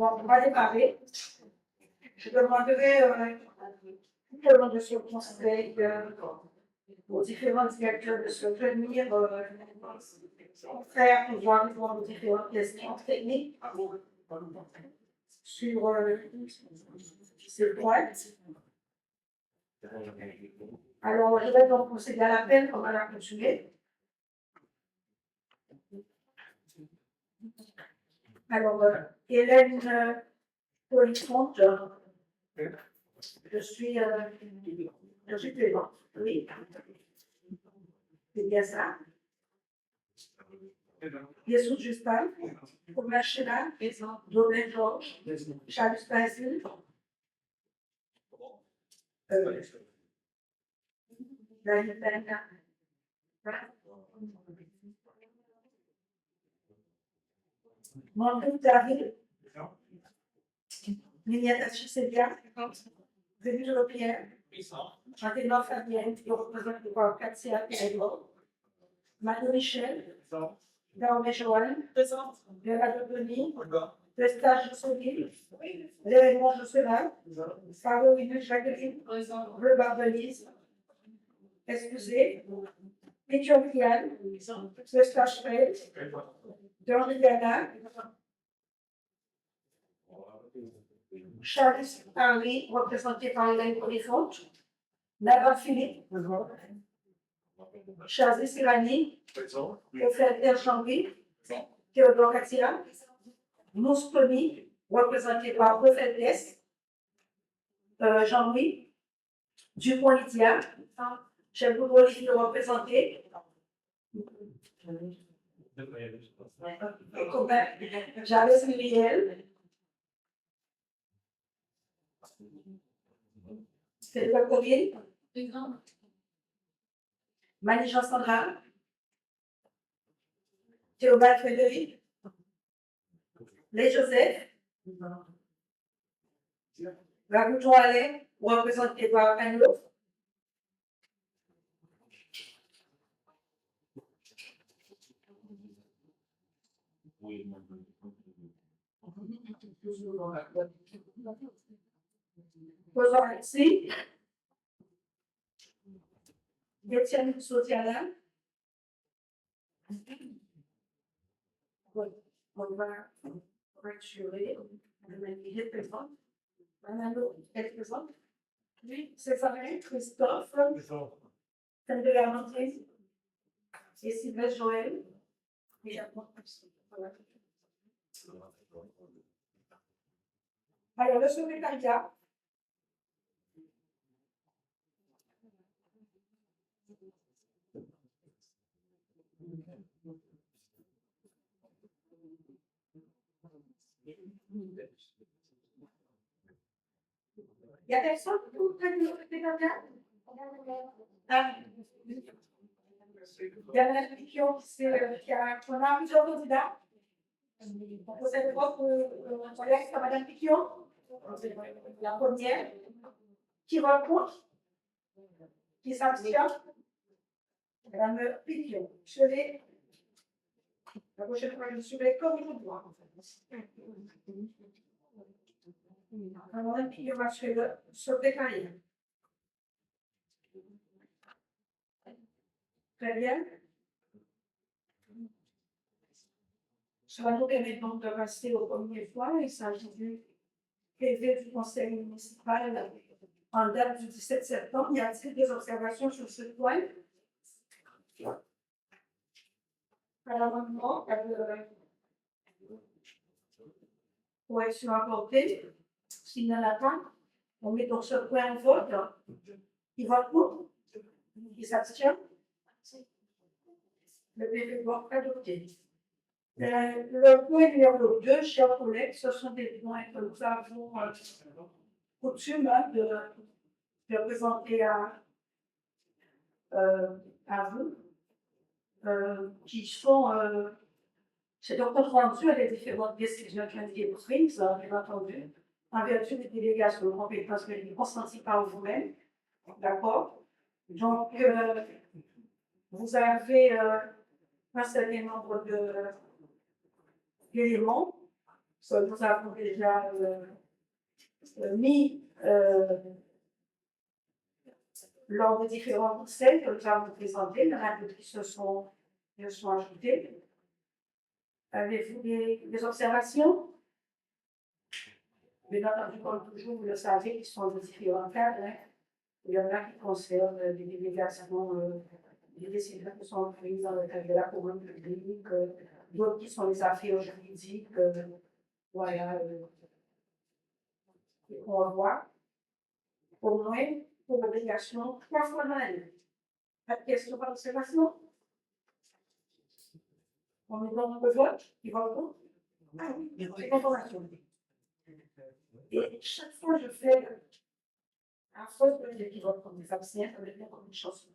on va démarrer. Je demanderai tout au long de ce conseil aux différents directeurs de se venir faire pouvoir aux différentes questions techniques sur ces points. Alors, je vais donc procéder à l'appel comme à l'accoutumée. Alors, Hélène Polifonte, je suis présente. Oui. C'est bien ça. Yesou Justin, Omer Sheila, Domaine Georges, Charles Basile, Mandou David, Liliane Chiselia, Denis Européen, Jean-Théodore Fabien, qui représente le corps Katia Pérélo, Marie Michel, Naomi Joël, Léa Denis, Vestage Jossoville, Léon Josselin, Favorine Jacqueline, Reba Denise, excusez, Mitchell Vestage Fred, Dormy Gana, Charles Henry, représenté par Hélène Polifonte, Nava Philippe, Charles Sirani, Ophélia Jean-Louis, Théodore Katia, Mousse Tony, représenté par Ophélia Jean-Louis, Dupont-Lydia, Chef Olivier représenté, Jarvis Muriel, Félix Coville, Mani-Jean Sandra, Théobald Frédéric, Les Joseph, Rabouton Alain, représenté par Anlo. Posons ici. Étienne Sotiala. On va rassurer. Il est présent. Manalo est présent. Oui, Césarin, Christophe. Femme de la rentrée. Et Sylvestre Joël. Et voilà. Alors, le secrétariat. Il y a personne pour le secrétariat? Il y a l'inscription qu'on a plusieurs candidats. Vous savez pas que collègue, c'est Madame Piquion, la première, qui rencontre, qui s'abstient, Madame Piquion. Je l'ai, la prochaine fois, je serai comme je dois. Madame Piquion va se secrétariat. Très bien. Ça va nous permettre donc de passer au premier point. Il s'agit du PV du Conseil municipal en date du 17 septembre. Y a-t-il des observations sur ce point? À l'amendement, correction apportée. S'il n'y en a pas, on met donc ce point en vote. Qui vote pour? Qui s'abstient? Le PV va adopté. Le point numéro 2, chers collègues, ce sont des points que nous avons coutume de présenter à vous, qui sont c'est donc compte rendu à des différentes décisions qui ont été prises, bien entendu, en vertu des délégations de compétences que vous consenties par vous-même. D'accord? Donc, vous avez un certain nombre d'éléments Nous avons déjà mis lors des différents conseils que nous avons présentés, il y en a d'autres qui se sont ajoutés. Avez-vous des observations? Bien entendu, comme toujours, vous le savez, ils sont de différents cadres. Hein. Il y en a qui concernent des délégations, des décisions qui sont prises dans le cadre de la commune publique, d'autres qui sont les affaires juridiques, voilà, qu'on voit. Au moins, pour l'obligation, 3 fois dans l'année. Pas de questions, pas d'observation? On est dans le vote, ils vont ah oui, c'est l'information. Et chaque fois, je fais un faux projet qui va prendre des absents, ça veut dire comme une chanson.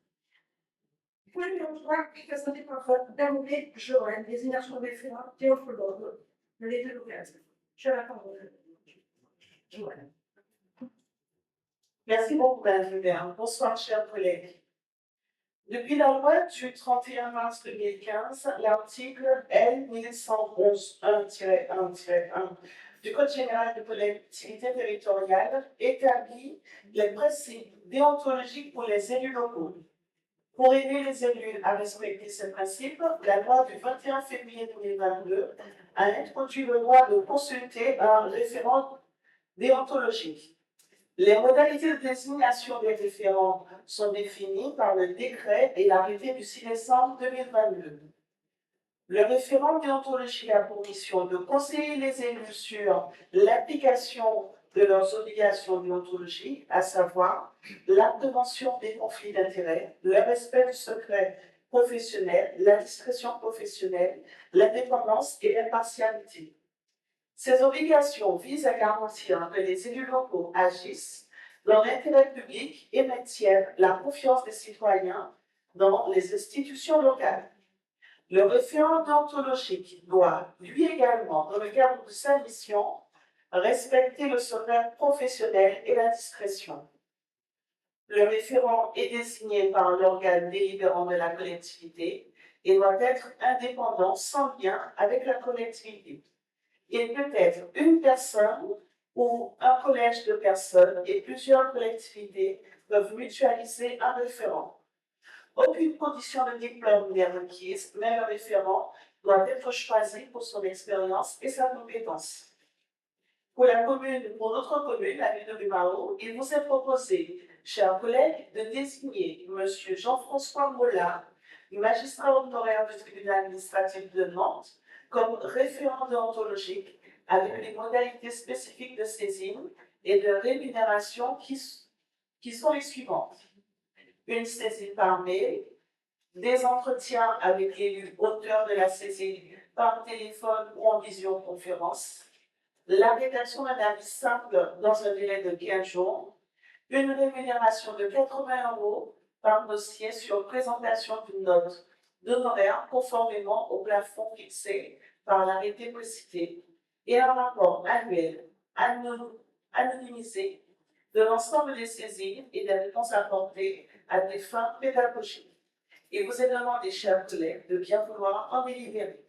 Point numéro 3, présenté par Daniel Joël, désignation référente, Théophile Bordeaux, de l'état de l'occasion. Je la parole. Joël. Merci beaucoup, Mme Hubert. Bonsoir, chers collègues. Depuis la loi du 31 mars 2015, l'article L 1111-1-1-1 du Code général de collectivité territoriale établit les principes déontologiques pour les élus locaux. Pour aider les élus à respecter ces principes, la loi du 21 février 2022 a introduit le droit de consulter un référent déontologique. Les modalités de désignation des référents sont définies par le décret et l'arrêté du 6 décembre 2022. Le référent déontologique a pour mission de conseiller les élus sur l'application de leurs obligations déontologiques, à savoir la prévention des conflits d'intérêts, le respect du secret professionnel, la discrétion professionnelle, l'indépendance et l'impartialité. Ces obligations visent à garantir que les élus locaux agissent dans l'intérêt public et maintiennent la confiance des citoyens dans les institutions locales. Le référent déontologique doit, lui également, dans le cadre de sa mission, respecter le secret professionnel et la discrétion. Le référent est désigné par l'organe délibérant de la collectivité et doit être indépendant sans lien avec la collectivité. Il peut être une personne ou un collège de personnes et plusieurs collectivités peuvent mutualiser un référent. Aucune condition de diplôme n'est requise, mais le référent doit être choisi pour son expérience et sa compétence. Pour notre commune, la ville de Bimao, il vous est proposé, chers collègues, de désigner M. Jean-François Mollard, magistrat honoraire du tribunal administratif de Nantes, comme référent déontologique avec les modalités spécifiques de saisine et de rémunération qui sont les suivantes. Une saisine par mail, des entretiens avec l'élu auteur de la saisine par téléphone ou en visioconférence, la rédaction d'un avis simple dans un délai de 15 jours, une rémunération de 80 € par dossier sur présentation d'une note d'honoraires conformément au plafond fixé par l'arrêté précité et un rapport annuel anonymisé de l'ensemble des saisines et des réponses apportées à des fins pédagogiques. Il vous est demandé, chers collègues, de bien vouloir en délibérer.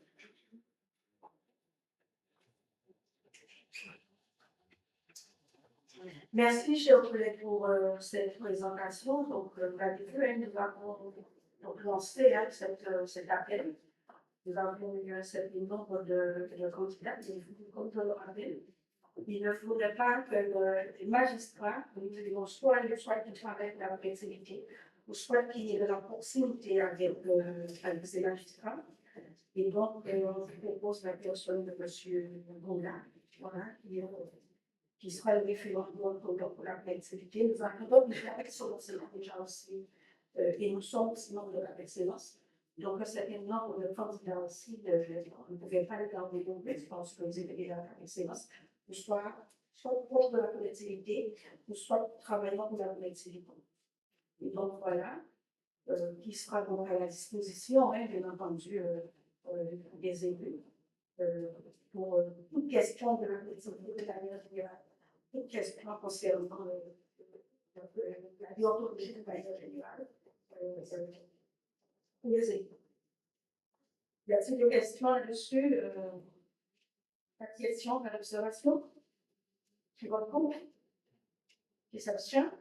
Merci, chers collègues, pour cette présentation. Donc, nous avons lancé cet appel. Nous avons eu un certain nombre de candidats, comme je le rappelle. Il ne faudrait pas que les magistrats, soit qui travaillent dans la collectivité, ou soit qui est de la proximité avec ces magistrats. Et donc, on propose la personne de M. Goula, voilà, qui sera le référent pour la collectivité. Nous avons déjà l'excellence déjà aussi, et nous sommes aussi membres de la excellence. Donc, un certain nombre de candidats aussi, on ne pouvait pas les garder nombreux, je pense que vous êtes déjà la excellence, ou soit proche de la collectivité, ou soit travaillant pour la collectivité. Et donc, voilà, qui sera donc à la disposition, hein, bien entendu, des élus, pour toute question de la collectivité de manière générale, toute question concernant la déontologie de manière générale, pour les élus. Y a-t-il des questions là-dessus? Pas de questions, pas d'observations? Qui vote contre? Qui s'abstient?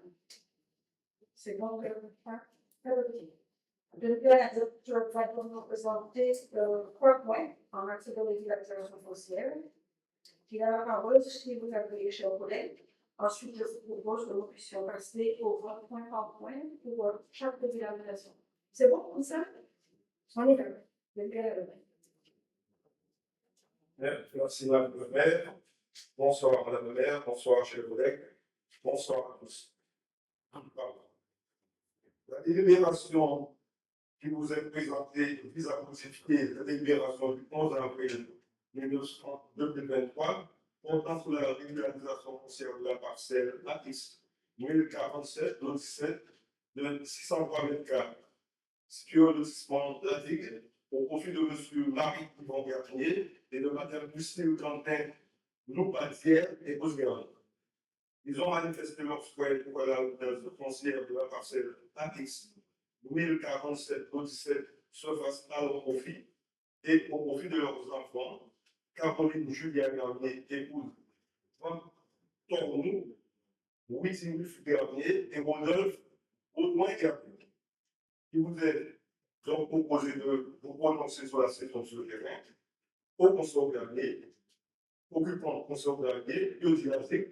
C'est donc adopté. De la directeur va donc nous présenter trois points en matière de l'utilisation foncière. Il a la parole si vous avez, chers collègues. Ensuite, je vous propose que nous puissions passer au vote point par point pour chaque délibération. C'est bon comme ça? On y va. Merci Madame le maire. Bonsoir Madame le maire, bonsoir chers collègues, bonsoir à tous. La délibération qui vous est présentée vise à modifier la délibération du 11 avril 2023 portant sur la régularisation foncière de la parcelle AX 1047-17 de 603 m², située au lotissement de la Digue, au profit de M. Marie-Yvon Garnier et de Mme Lucille Quentin Loupatière et Osgard. Ils ont manifesté leur souhait pour que la régularisation foncière de la parcelle AX 1047-17 se fasse à leur profit et au profit de leurs enfants, Caroline Julien Garnier, épouse Tornou, Louis-Yves Garnier et Rodolphe Audouin Garnier, qui vous est donc proposé de vous prononcer sur la cession sur le terrain au consort Garnier, occupant le consort Garnier, biodynamique,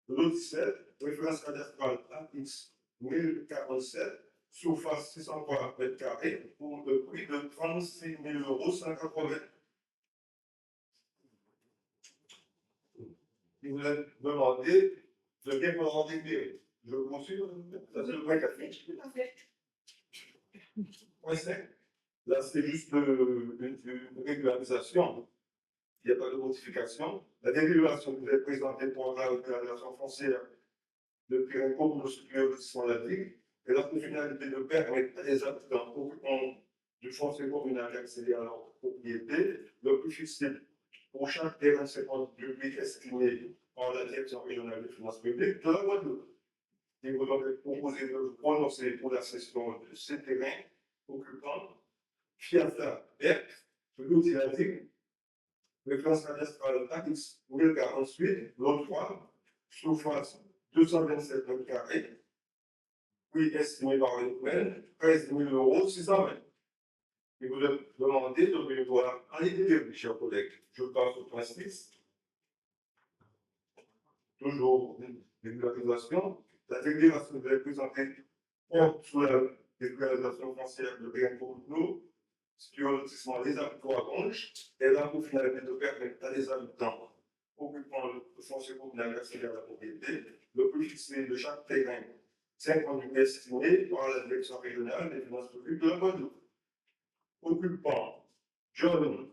lotissement, référence cadastrale AX 1047, surface 603 m², pour le prix de 36 180 €. Il vous a demandé de bien me rendre libéré. Je vous poursuis, ça c'est le point 4. Point 5. Là, c'est juste une régularisation. Il n'y a pas de modification. La régularisation que vous avez présentée pour la régularisation foncière de Pirinco pour le supérieur lotissement de la Digue, et la finalité de permettre à les habitants occupants du foncier communal d'accéder à leur propriété le plus facile pour chaque terrain 50 public estimé par la Direction régionale des finances publiques de la Guadeloupe. Il vous est proposé de vous prononcer pour la cession de ces terrains occupants Fiata Berck, l'outil la Digue, référence cadastrale AX 1048, lot 3, surface 227 m², prix estimé par le domaine 13 620 €. Et vous avez demandé de venir voir en idée, chers collègues. Je passe au point 6. Toujours une régularisation. La régularisation que vous avez présentée porte sur la régularisation foncière de Pirinco, sur le lotissement des habitants à Gonge, et là, pour finalité de permettre à les habitants occupant le foncier communal d'accéder à la propriété, le prix fixé de chaque terrain 50 000 estimé par la Direction régionale des finances publiques de la Guadeloupe. Occupant John,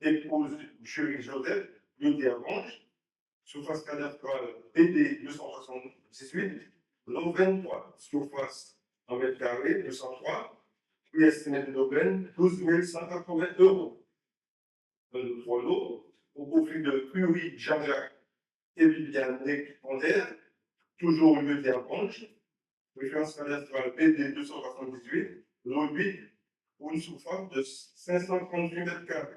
épouse Julie Joseph, lieu à Grange, surface cadastrale PD 278, lot 23, surface en mètre carré 203, prix estimé de domaine 12 180 €. Le trois lots, au profit de Curie Jean-Jacques et Viviane Ponder, toujours lieu à Grange, référence cadastrale PD 278, lot 8, pour une surface de 538 m².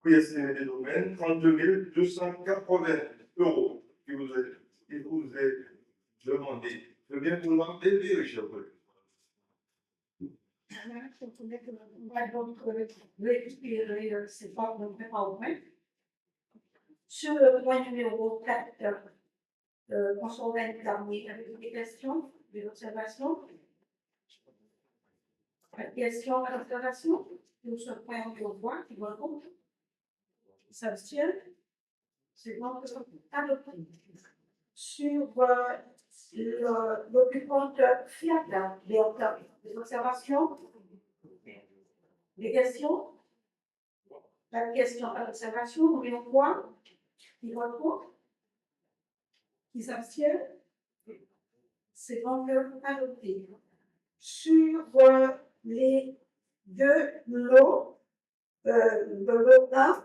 Prix estimé des domaines 32 280 €. Il vous est demandé de bien vouloir aider, chers collègues. On va donc récupérer ces formes de point. Sur le point numéro 4, consoler Garnier avec des questions, des observations. Pas de questions, pas d'observations. Sur ce point, on peut voir qui voit contre. S'abstient. C'est donc adopté. Sur l'occupante Fiat, des observations, des questions. Pas de questions, pas d'observations. On voit qui voit contre. Qui s'abstient. C'est donc adopté. Sur les deux lots, de lot 1,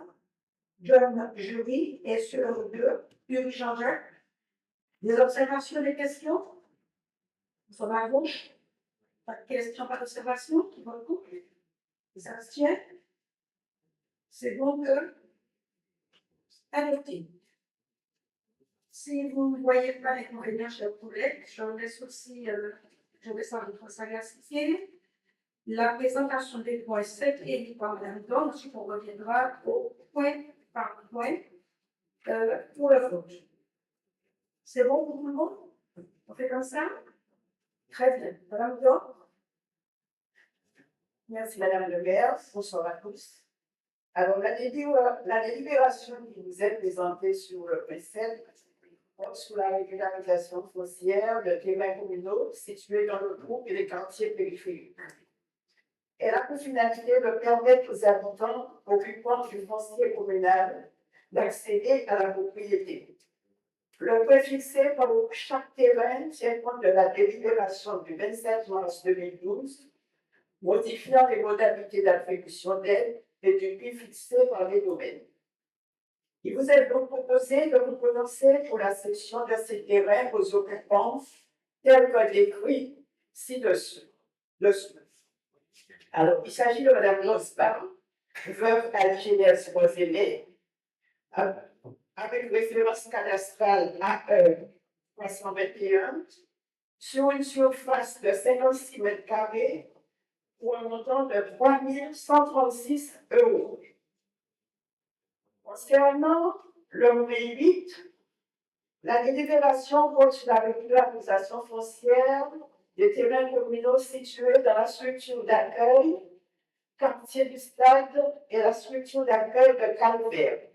John Julie, et sur le 2, Hugues Jean-Jacques. Des observations, des questions? Sur la gauche, pas de questions, pas d'observations, qui votent contre? Qui s'abstient? C'est donc Adopté. Si vous ne voyez pas l'inconvénient, chers collègues, je laisse aussi, je laisse en votre sagacité la présentation des points 7 et 8 par Mme Don. Ensuite, on reviendra au point par point pour le vote. C'est bon pour tout le monde? On fait comme ça? Très bien. Mme Don? Merci Madame le maire, bonsoir à tous. Alors la délibération qui vous est présentée sur le PCL porte sur la régularisation foncière de terrains communaux situés dans le groupe et les quartiers périphériques. Elle a pour finalité de permettre aux habitants occupants du foncier communal d'accéder à la propriété. Le prix fixé pour chaque terrain tient compte de la délibération du 27 mars 2012 modifiant les modalités d'attribution d'aide et du prix fixé par les domaines. Il vous est donc proposé de vous prononcer pour la cession de ces terrains aux occupants tels que décrit ci-dessous. Alors, il s'agit de Mme Losbar, veuve Algénès Roselé, avec référence cadastrale AE 321, sur une surface de 56 mètres carrés pour un montant de 3 136 €. Concernant le V8, la délibération porte sur la régularisation foncière des terrains communaux situés dans la structure d'accueil, quartier du Stade et la structure d'accueil de Calvaire.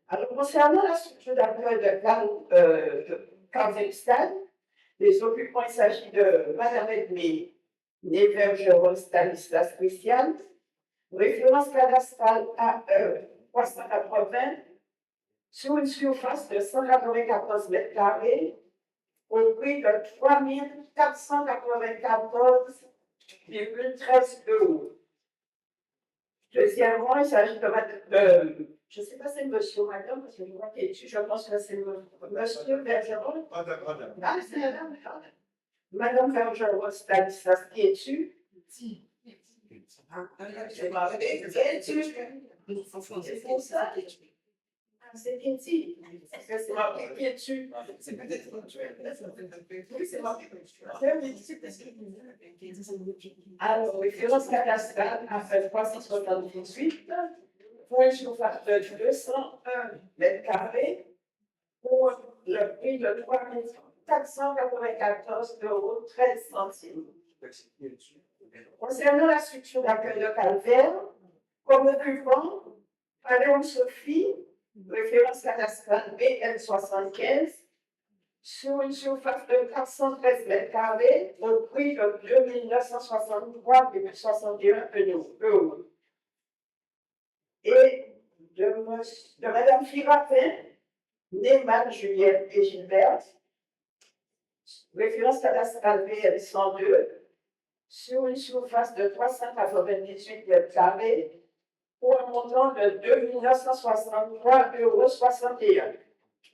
Alors, concernant la structure d'accueil de quartier du Stade, les occupants, il s'agit de Mme Edmé Nevergeron Stanislas Christian, référence cadastrale AE 380, sur une surface de 194 mètres carrés, au prix de 3 494,13 €. Deuxièmement, il s'agit de je ne sais pas si c'est monsieur ou madame, parce que je vois qu'il est dessus, je pense que c'est monsieur Bergeron. Madame. Ah, c'est madame. Madame Bergeron Stanislas qui est dessus. C'est pour ça. C'est bien dit. Est-ce que c'est marqué qui est dessus? C'est peut-être oui, c'est marqué. Alors, référence cadastrale à 378 pour une surface de 201 mètres carrés pour le prix de 3 494,13 €. Concernant la structure d'accueil de Calvaire, comme occupant, Madame Sophie, référence cadastrale BL75, sur une surface de 413 mètres carrés au prix de 2 963,61 €. Et de Madame Firapin, Neyman, Juliette et Gilberte, référence cadastrale BL102, sur une surface de 398 mètres carrés pour un montant de 2 963,61 €.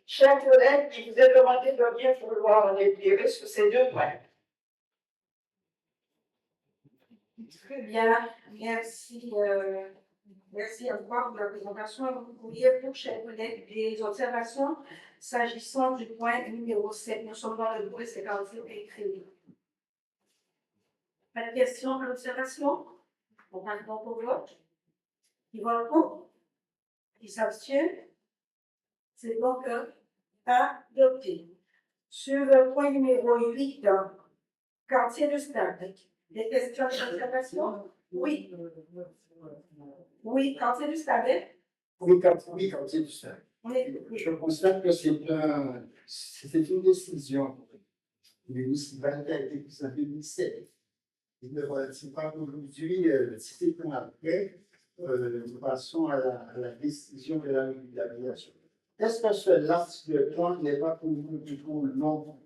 Chers collègues, il vous est demandé de bien vouloir en éclairer sur ces deux points. Très bien, merci. Merci encore pour la présentation. Vous pourriez, pour chers collègues, des observations s'agissant du point numéro 7. Nous sommes dans le groupe, c'est quand même écrit. Pas de questions, pas d'observations? On va le pour vote. Qui vote contre? Qui s'abstient? C'est donc adopté. Sur le point numéro 8, quartier de Stade. Des questions d'observation? Oui. Oui, quartier du Stade. Oui, quartier du Stade. Oui. Je constate que c'est une décision municipalité a été prise en 2007. Il ne relative pas aujourd'hui, c'est plus après, nous passons à la décision de la régularisation. Est-ce que ce l'article 30 n'est pas pour vous du tout non?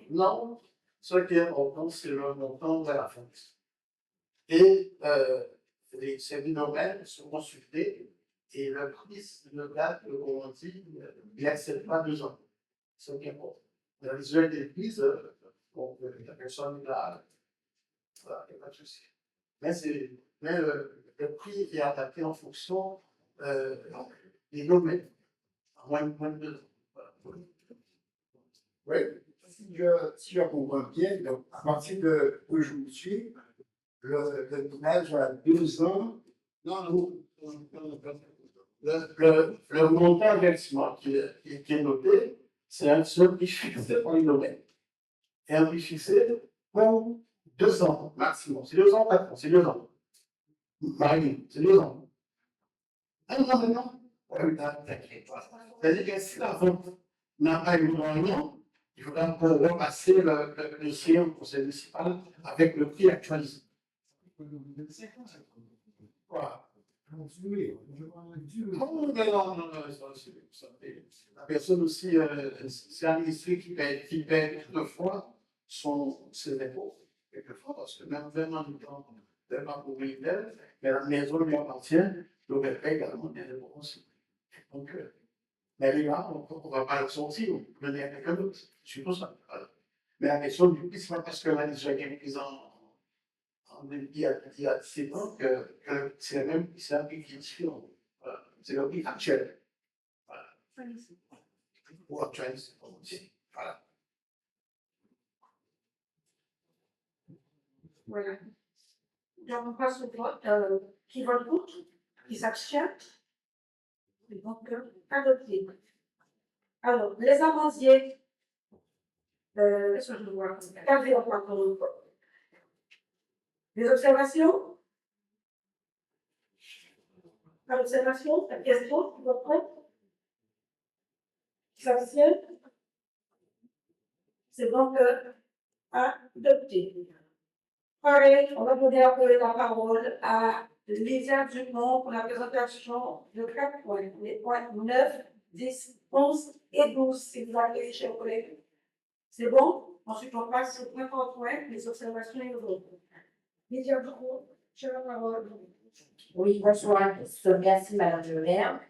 Non, ce qui est important, c'est le montant de la fonction. Et les services domaines sont consultés et le prix de date, on dit, il n'accepte pas 2 ans. C'est ce qui est important. Dans les visuels des prises, la personne là, ça, il n'y a pas de souci. Mais le prix est adapté en fonction des domaines. Moins de 2 ans. Voilà. Oui, si je comprends bien, donc à partir d'aujourd'hui, le ménage a 2 ans. Non. Le montant versement qui est noté, c'est un seul prix fixé pour les domaines. Et un prix fixé pour 2 ans maximum. C'est 2 ans, patron, c'est 2 ans. Marie, c'est 2 ans. Ah non. T'inquiète pas. C'est-à-dire que si la vente n'a pas eu un an, il faudra repasser le dossier au conseil municipal avec le prix actualisé. Voilà. Non, la personne aussi, c'est l'administré qui paie toutefois ses impôts, quelquefois, parce que même vraiment du temps, elle pas pour d'elle, mais la maison lui appartient, donc elle paie également des impôts aussi. Donc, mais les gars, on ne va pas le sortir, on peut donner à quelqu'un d'autre. C'est pour ça. Voilà. Mais la question du prix, c'est pas parce que là, déjà, il y a quelques ans, il y a 7 ans que c'est le même, c'est un prix qui est différent. Voilà. C'est le prix actuel. Voilà. Ou actuel, c'est pas aussi. Voilà. Voilà. Donc, on passe au vote. Qui vote pour? Qui s'abstient? Et donc, adopté. Alors, les amendiers. Qu'est-ce que je vois? 4,3 pour le vote. Les observations? Pas d'observation? Pas de questions? Qui vote pour? Qui s'abstient? C'est donc adopté. Pareil, on va donner la parole à Lisa Dumont pour la présentation de 4 points, les points 9, 10, 11 et 12, si vous avez, chers collègues. C'est bon? Ensuite, on passe au point par point, les observations et le vote. Lisa Dumont, j'ai la parole. Oui, bonsoir à tous. Merci, Madame le maire.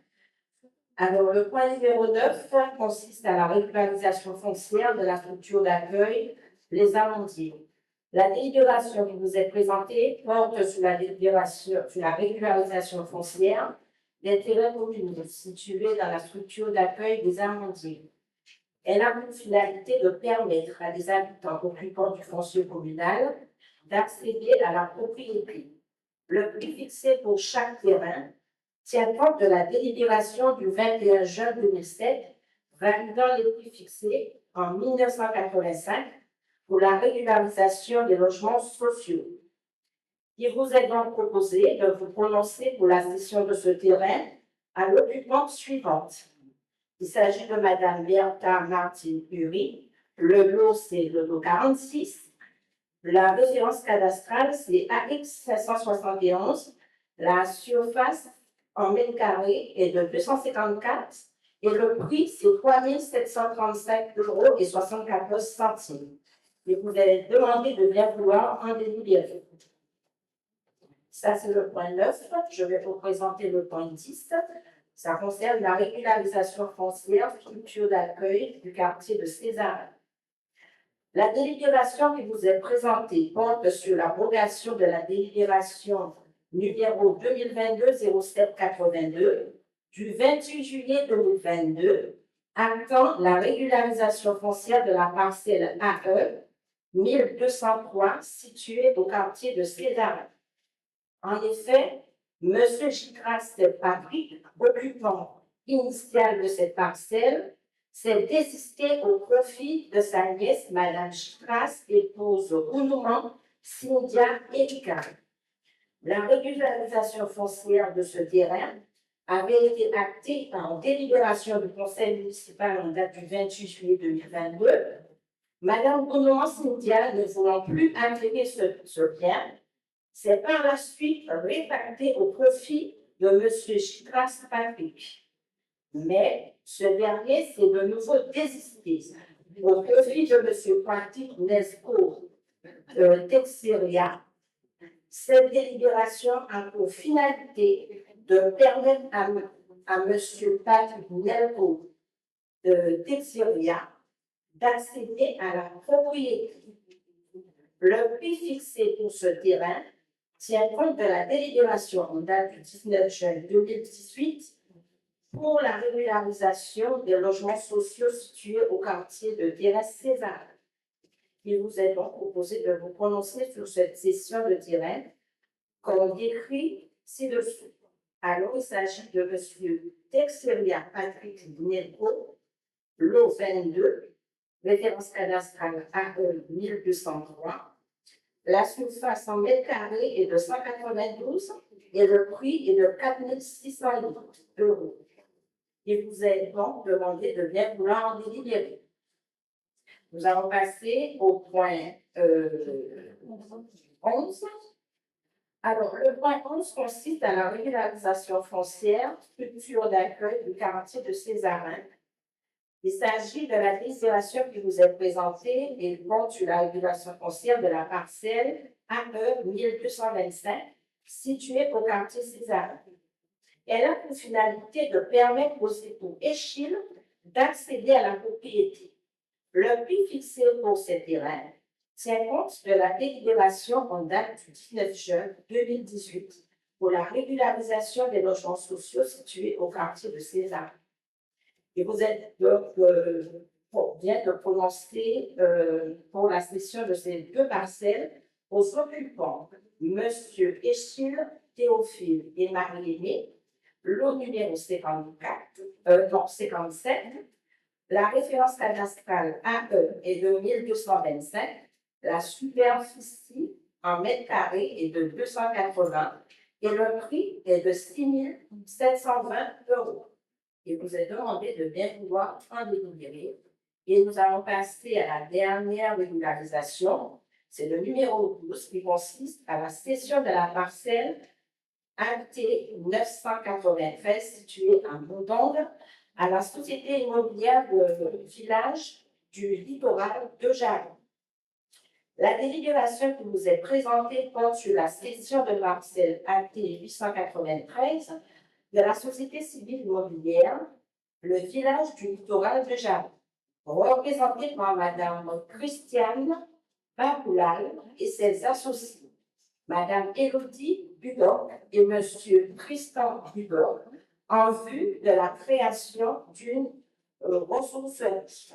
Alors, le point numéro 9 consiste à la régularisation foncière de la structure d'accueil, les amandiers. La délibération qui vous est présentée porte sur la régularisation foncière d'intérêt communal située dans la structure d'accueil des amandiers. Elle a pour finalité de permettre à des habitants occupants du foncier communal d'accéder à la propriété. Le prix fixé pour chaque terrain tient compte de la délibération du 21 juin 2007, validant les prix fixés en 1985 pour la régularisation des logements sociaux. Il vous est donc proposé de vous prononcer pour la cession de ce terrain à l'occupante suivante. Il s'agit de Madame Bertha Martine Uri. Le lot, c'est le lot 46. La référence cadastrale, c'est AX 571. La surface en mètres carrés est de 254 et le prix, c'est 3 735,74 €. Et vous allez demander de bien vouloir en délibérer. Ça, c'est le point 9. Je vais vous présenter le point 10. Ça concerne la régularisation foncière, structure d'accueil du quartier de César. La délibération qui vous est présentée porte sur l'abrogation de la délibération numéro 2022-0782 du 28 juillet 2022, actant la régularisation foncière de la parcelle AE 1203 située au quartier de César. En effet, M. Gitras Patrick, occupant initial de cette parcelle, s'est désisté au profit de sa nièce, Mme Gitras, épouse Ounoumane Cynthia Erika. La régularisation foncière de ce terrain avait été actée en délibération du conseil municipal en date du 28 juillet 2022. Mme Ounoumane Cynthia, ne voulant plus acquérir ce bien, s'est par la suite rétractée au profit de M. Gitras Patrick. Mais ce dernier s'est de nouveau désisté au profit de M. Patrick Nesco Texeria. Cette délibération a pour finalité de permettre à M. Patrick Nesco Texeria d'accéder à la propriété. Le prix fixé pour ce terrain tient compte de la délibération en date du 19 juin 2018 pour la régularisation des logements sociaux situés au quartier de Thérèse-César. Il vous est donc proposé de vous prononcer sur cette cession de terrain comme décrit ci-dessous. Alors, il s'agit de M. Texeria Patrick Nelko, lot 22, référence cadastrale AE 1203. La surface en mètres carrés est de 192 et le prix est de 4 600 €. Il vous est donc demandé de bien vouloir en délibérer. Nous allons passer au point 11. Alors, le point 11 consiste à la régularisation foncière, structure d'accueil du quartier de Césarin. Il s'agit de la délibération qui vous est présentée et porte sur la régulation foncière de la parcelle AE 1225 située au quartier Césarin. Elle a pour finalité de permettre aux époux Échille d'accéder à la propriété. Le prix fixé pour ces terrains tient compte de la délibération en date du 19 juin 2018 pour la régularisation des logements sociaux situés au quartier de César. Et vous êtes donc bien de prononcer pour la cession de ces deux parcelles aux occupants, M. Échille Théophile et Marie-Aimée, lot numéro 57. La référence cadastrale AE est de 1225. La superficie en mètres carrés est de 280 et le prix est de 6 720 €. Il vous est demandé de bien vouloir en délibérer. Et nous allons passer à la dernière régularisation. C'est le numéro 12 qui consiste à la cession de la parcelle AT 993 située à Mondongue à la société immobilière de village du littoral de Jalon. La délibération qui vous est présentée porte sur la cession de la parcelle AT 893 de la société civile immobilière, le village du littoral de Jalon, représenté par Madame Christiane Baboulal et ses associés, Madame Élodie Budoc et Monsieur Tristan Budoc, en vue de la création d'une ressourcerie.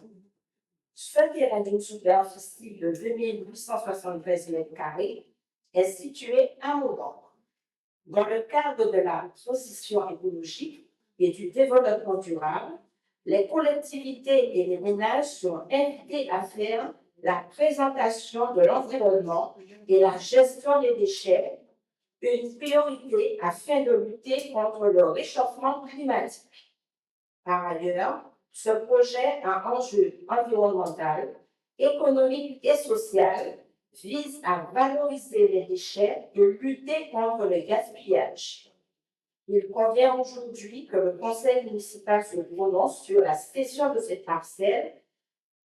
Ce terrain d'une superficie de 2873 m² est situé à Mondongue. Dans le cadre de la transition écologique et du développement durable, les collectivités et les ménages sont invités à faire la présentation de l'environnement et la gestion des déchets, une priorité afin de lutter contre le réchauffement climatique. Par ailleurs, ce projet à enjeu environnemental, économique et social vise à valoriser les déchets et lutter contre le gaspillage. Il convient aujourd'hui que le conseil municipal se prononce sur la cession de cette parcelle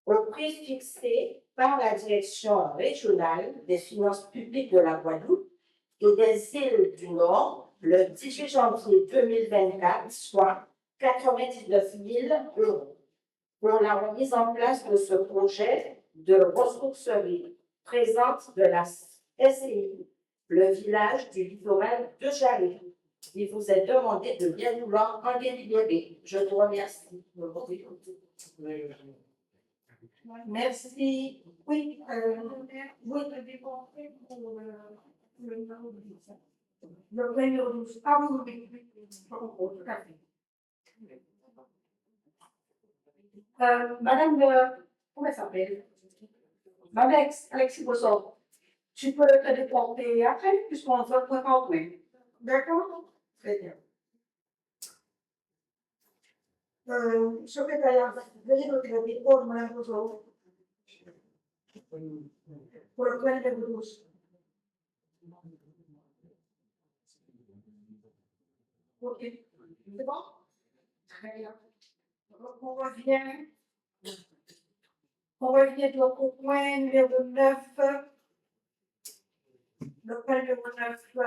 au prix fixé par la direction régionale des finances publiques de la Guadeloupe et des îles du Nord le 18 janvier 2024, soit 99 000 €. Pour la remise en place de ce projet de ressourcerie présente de la SCI, le village du littoral de Jalon. Il vous est demandé de bien vouloir en délibérer. Je vous remercie de votre écoute. Merci. Oui, Vous avez compris pour le numéro 12. Le numéro 12. Ah oui, tout à fait. Madame, comment elle s'appelle? Madame Alexis Bossor, tu peux te déporter après, puisqu'on va te rencontrer. D'accord? Très bien. Secrétaire, veuillez noter le dépôt de Madame Bossor. Pour le point numéro 12. Ok. C'est bon? Très bien. On revient. On revient donc au point numéro 9. Le point numéro 9,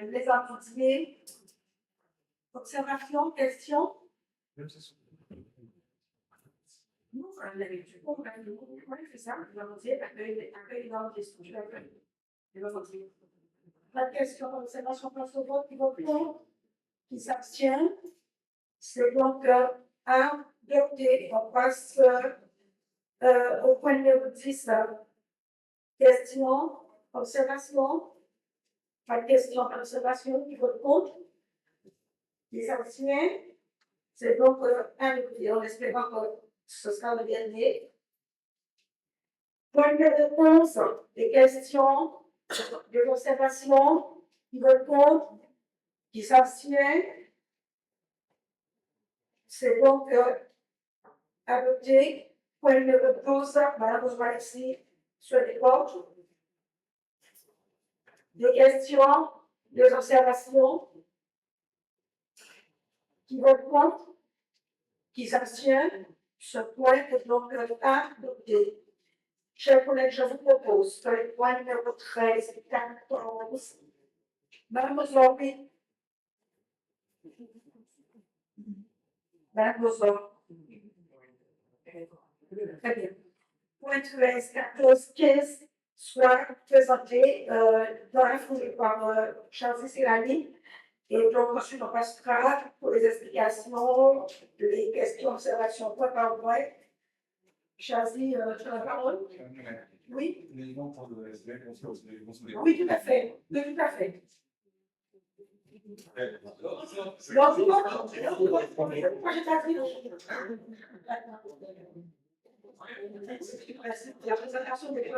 les entités. Observation, question? Nous, on avait du coup, on a eu beaucoup de c'est ça, on va dire, accueil dans les structures d'accueil. La question, observation face au vote qui vote pour, qui s'abstient. C'est donc adopté. On passe au point numéro 10. Question, observation. Pas de question, observation, qui vote contre, qui s'abstient. C'est donc adopté. En espérant que ce sera le dernier. Point numéro 11. Des questions, des observations, qui votent contre, qui s'abstient. C'est donc adopté. Point numéro 12, Madame Oswalski, sur les votes. Des questions, des observations, qui votent contre, qui s'abstiennent. Ce point est donc adopté. Chers collègues, je vous propose sur les points numéro 13 et 14, Madame Oswalski. Madame Oswalski. Très bien. Point 13, 14, 15 soit présenté dans la foulée par Charles Sirani. Et donc, ensuite, on passera pour les explications, les questions, observations, point par point. Chazi, tu as la parole? Oui? Oui, tout à fait. Oui, tout à fait. La présentation des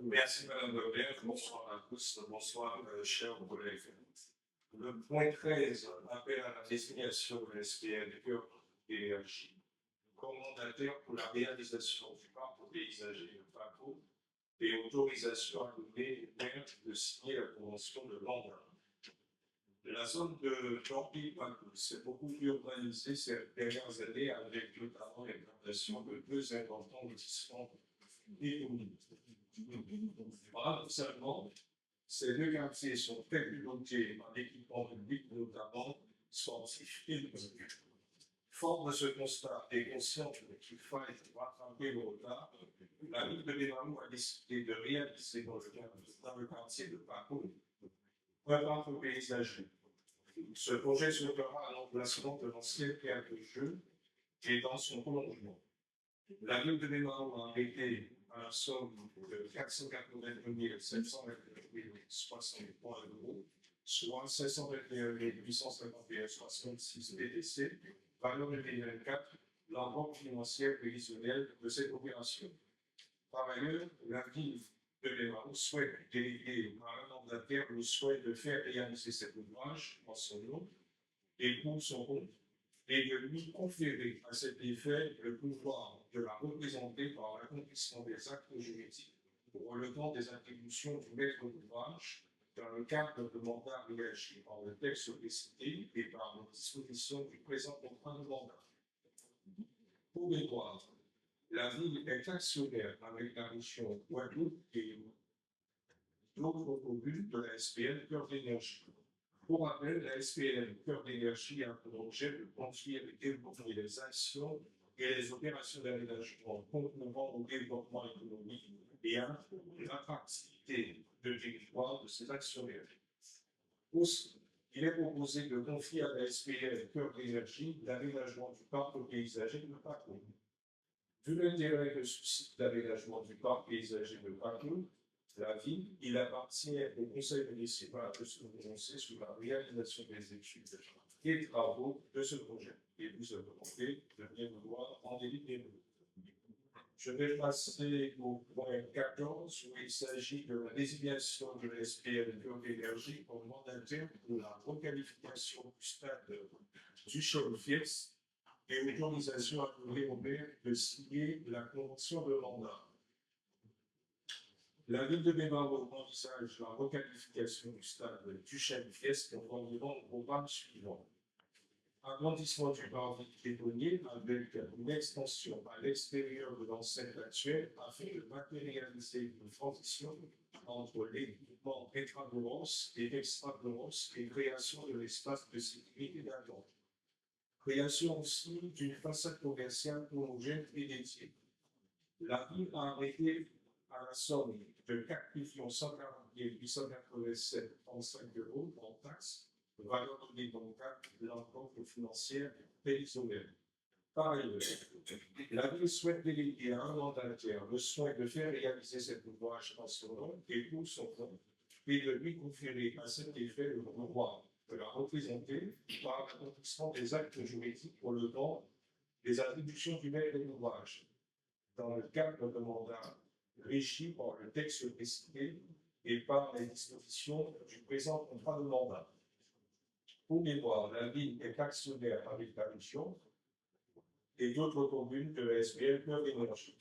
Merci Madame le maire, bonsoir à tous, bonsoir chers collègues. Le point 13 appelle à la désignation de l'SPR du cœur et comme mandataire pour la réalisation du parcours paysager de parcours et autorisation à donner au maire de signer la convention de mandat. La zone de Torpille-Parcours s'est beaucoup urbanisée ces dernières années avec notamment l'implantation de deux importants lotissements économiques. Paradoxalement, ces deux quartiers sont très plus dotés en équipement public, notamment sportif et logistique. Fort de ce constat et conscient qu'il fallait rattraper le retard, la ville de Bémarou a décidé de réaliser dans le quartier de Parcours un parc paysager. Ce projet se fera à l'emplacement de l'ancien théâtre de jeu et dans son prolongement. La ville de Bémarou a arrêté à la somme de 481 729 points d'euros, soit 521 851,66 BTC, valeur 2024, l'enveloppe financière prévisionnelle de cette opération. Par ailleurs, la ville de Bémarou souhaite déléguer à un mandataire le souhait de faire réaliser cet ouvrage en son nom et pour son compte, et de lui conférer à cet effet le pouvoir de la représenter par l'accomplissement des actes juridiques relevant des attributions du maître d'ouvrage dans le cadre de mandat réagi par le texte précité et par les dispositions du présent contrat de mandat. Pour mémoire, la ville est actionnaire avec la région Guadeloupe et d'autres communes de la SPL Cœur d'énergie. Pour rappel, la SPL Cœur d'énergie a pour objet de conduire et développer les actions et les opérations d'aménagement concourant au développement économique et à l'attractivité de territoire de ses actionnaires. Aussi, il est proposé de confier à la SPL Cœur d'énergie l'aménagement du parc paysager de Parcours. Vu l'intérêt que suscite l'aménagement du parc paysager de Parcours, la ville, il appartient au conseil municipal de se prononcer sur la réalisation des études et des travaux de ce projet. Et vous avez demandé de bien vouloir en délibérer. Je vais passer au point 14 où il s'agit de la désignation de la SPL d'énergie comme mandataire pour la requalification du stade du Chauve-Fiers et l'autorisation à donner au maire de signer la convention de mandat. La ville de Bémarou envisage la requalification du stade du Chauve-Fiers conformément au programme suivant. Agrandissement du parvis piétonnier avec une extension à l'extérieur de l'enceinte actuelle afin de matérialiser une transition entre l'équipement intramuros et extramuros et création de l'espace de sécurité d'attente. Création aussi d'une façade commerciale homogène et dédiée. La ville a arrêté à la somme de 4 140 887 35 € en taxes, valeur donnée dans le cadre de l'encontre financière prévisionnelle. Par ailleurs, la ville souhaite déléguer à un mandataire le soin de faire réaliser cet ouvrage en son nom et pour son compte, et de lui conférer à cet effet le droit de la représenter par l'accomplissement des actes juridiques pour le don des attributions du maire de l'ouvrage, dans le cadre de mandat régi par le texte précité et par les dispositions du présent contrat de mandat. Pour mémoire, la ville est actionnaire avec la région et d'autres communes de la SPL Cœur d'énergie.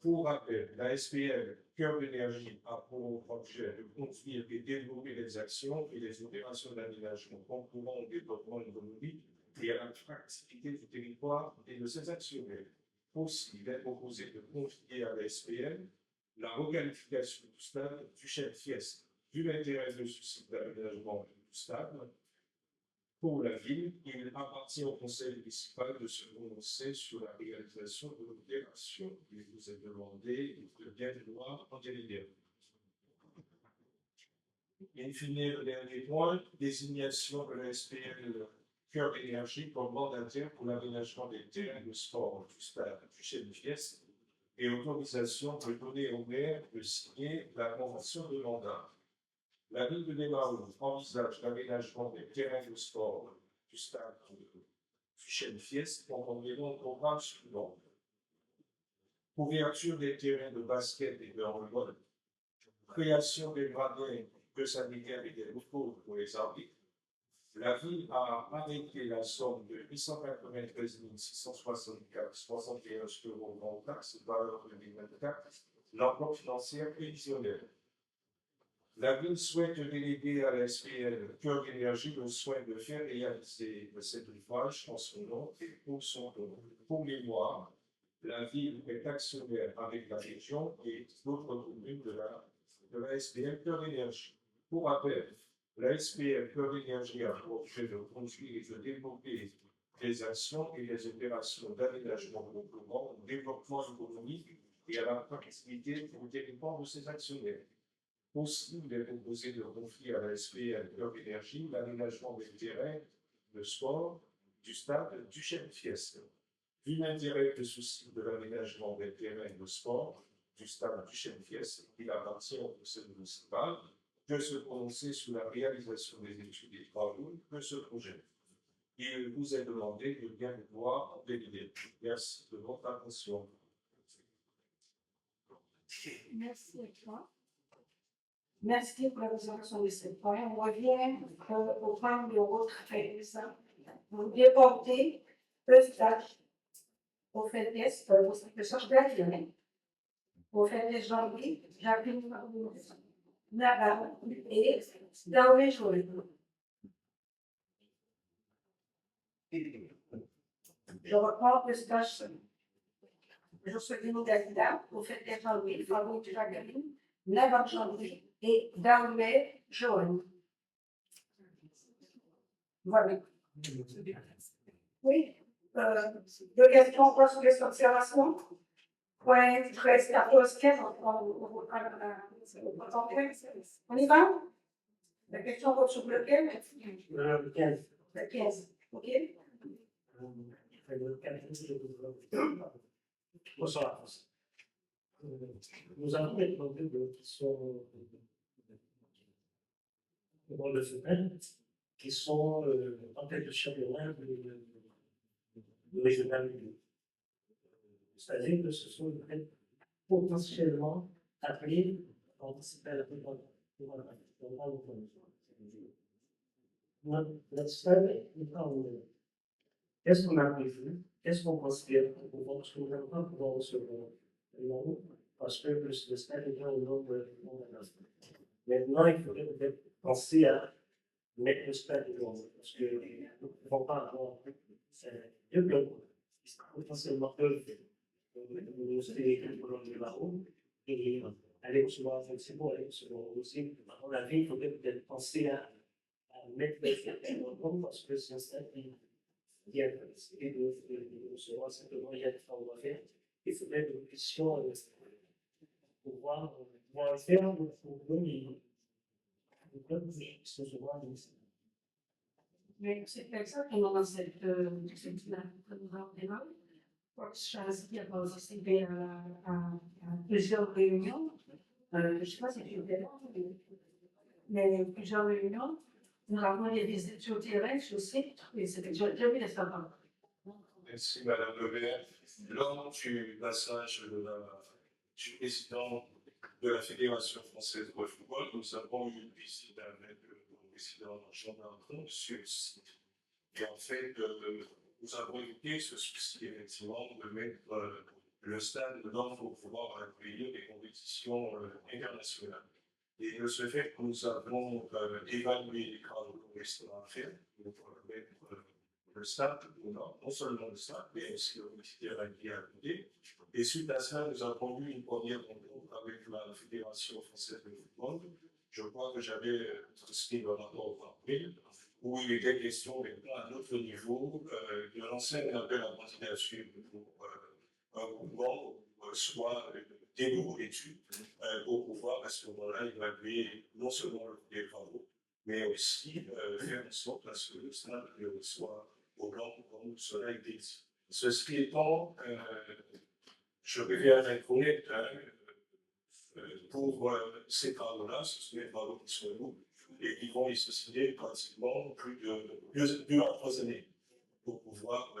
Pour rappel, la SPL Cœur d'énergie a pour objet de construire et développer les actions et les opérations d'aménagement concourant au développement économique et à l'attractivité du territoire et de ses actionnaires. Aussi, il est proposé de confier à la SPL la requalification du stade du chef Fies, vu l'intérêt de suscite d'aménagement du stade. Pour la ville, il appartient au conseil municipal de se prononcer sur la réalisation de l'opération. Il vous est demandé de bien vouloir en délibérer. In fine, le dernier point, désignation de la SPL Cœur d'énergie comme mandataire pour l'aménagement des terrains de sport du stade du chef Fies et autorisation de donner au maire de signer la convention de mandat. La ville de Desmarais envisage l'aménagement des terrains de sport du stade du chef Fies en environ le programme suivant. Ouverture des terrains de basket et de handball, création des gradins de sanitaires et des locaux pour les arbitres. La ville a arrêté la somme de 893 664 61 € en taxes valeur 2024, l'enveloppe financière prévisionnelle. La ville souhaite déléguer à la SPL Cœur d'énergie le soin de faire réaliser cet ouvrage en son nom et pour son nom. Pour mémoire, la ville est actionnaire avec la région et d'autres communes de la SPL Cœur d'énergie. Pour rappel, la SPL Cœur d'énergie a pour objet de construire et de développer des actions et des opérations d'aménagement concourant au développement économique et à l'attractivité du territoire de ses actionnaires. Aussi, il est proposé de confier à la SPL Cœur d'énergie l'aménagement des terrains de sport du stade du chef Fies. Vu l'intérêt que suscite de l'aménagement des terrains de sport du stade du chef Fies, il appartient au conseil municipal de se prononcer sur la réalisation des études et travaux de ce projet. Il vous est demandé de bien vouloir en délibérer. Merci de votre attention. Merci à toi. Merci pour la présentation de ce point. On revient au point numéro 13. Vous déportez le stage au fait d'Est, au stage d'Allier, au fait des janvier, Jacqueline Navarre et Daoué Joël. Je reprends le stage. Je souhaite une candidat au fait des janvier, Fabien Jacqueline Navarre janvier et Daoué Joël. Voilà. Oui. Deux questions, quoi sur les observations? Point 13, 14, 15, on y va? La question va sur lequel? Le 15. Le 15, ok? Bonsoir. Nous avons des problèmes qui sont dans le semaine, qui sont en tête de championnat de régional. C'est-à-dire que ce sont potentiellement appelés à participer à la notre stade n'est pas ouvert. Qu'est-ce qu'on a prévu? Qu'est-ce qu'on considère pour pouvoir, parce qu'on ne va pas pouvoir recevoir parce que le stade est bien au nombre de maintenant, il faudrait peut-être penser à mettre le stade dedans, parce que nous ne pouvons pas avoir deux clubs qui potentiellement peuvent nous faire pour l'enlever là-haut et aller recevoir c'est bon, aller recevoir aussi. À mon avis, il faudrait peut-être penser à mettre le stade dedans parce que c'est un stade qui il y a et de recevoir simplement, il y a des travaux à faire. Il faudrait que nous puissions pouvoir faire pour donner ce soir. Mais c'est exactement dans cette dynamique que nous avons démarré. Pour choisir de participer à plusieurs réunions. Je ne sais pas si tu étais là, mais plusieurs réunions. Nous avons des visites sur le terrain, sur le site, et c'était jamais les savants. Merci Madame Le Maire. Lors du passage du président de la Fédération française de football, nous avons eu une visite avec le président Jean Martin sur le site. Et en fait, nous avons évoqué ce souci effectivement de mettre le stade dedans pour pouvoir accueillir des compétitions internationales. Et de ce fait, nous avons évalué les travaux qu'on restera à faire pour mettre le stade, non seulement le stade, mais aussi le terrain qui est à côté. Et suite à ça, nous avons eu une première rencontre avec la Fédération française de football. Je crois que j'avais transmis le rapport en avril, où il était question maintenant à notre niveau de lancer un appel à candidature pour un mouvement, soit des nouveaux études, pour pouvoir à ce moment-là évaluer non seulement les travaux, mais aussi faire en sorte à ce que le stade soit au blanc comme cela a été dit. Ceci étant, je reviens à être honnête, pour ces travaux-là, ce sont des travaux qui sont lourds et qui vont nécessiter pratiquement plus de 2 à 3 années pour pouvoir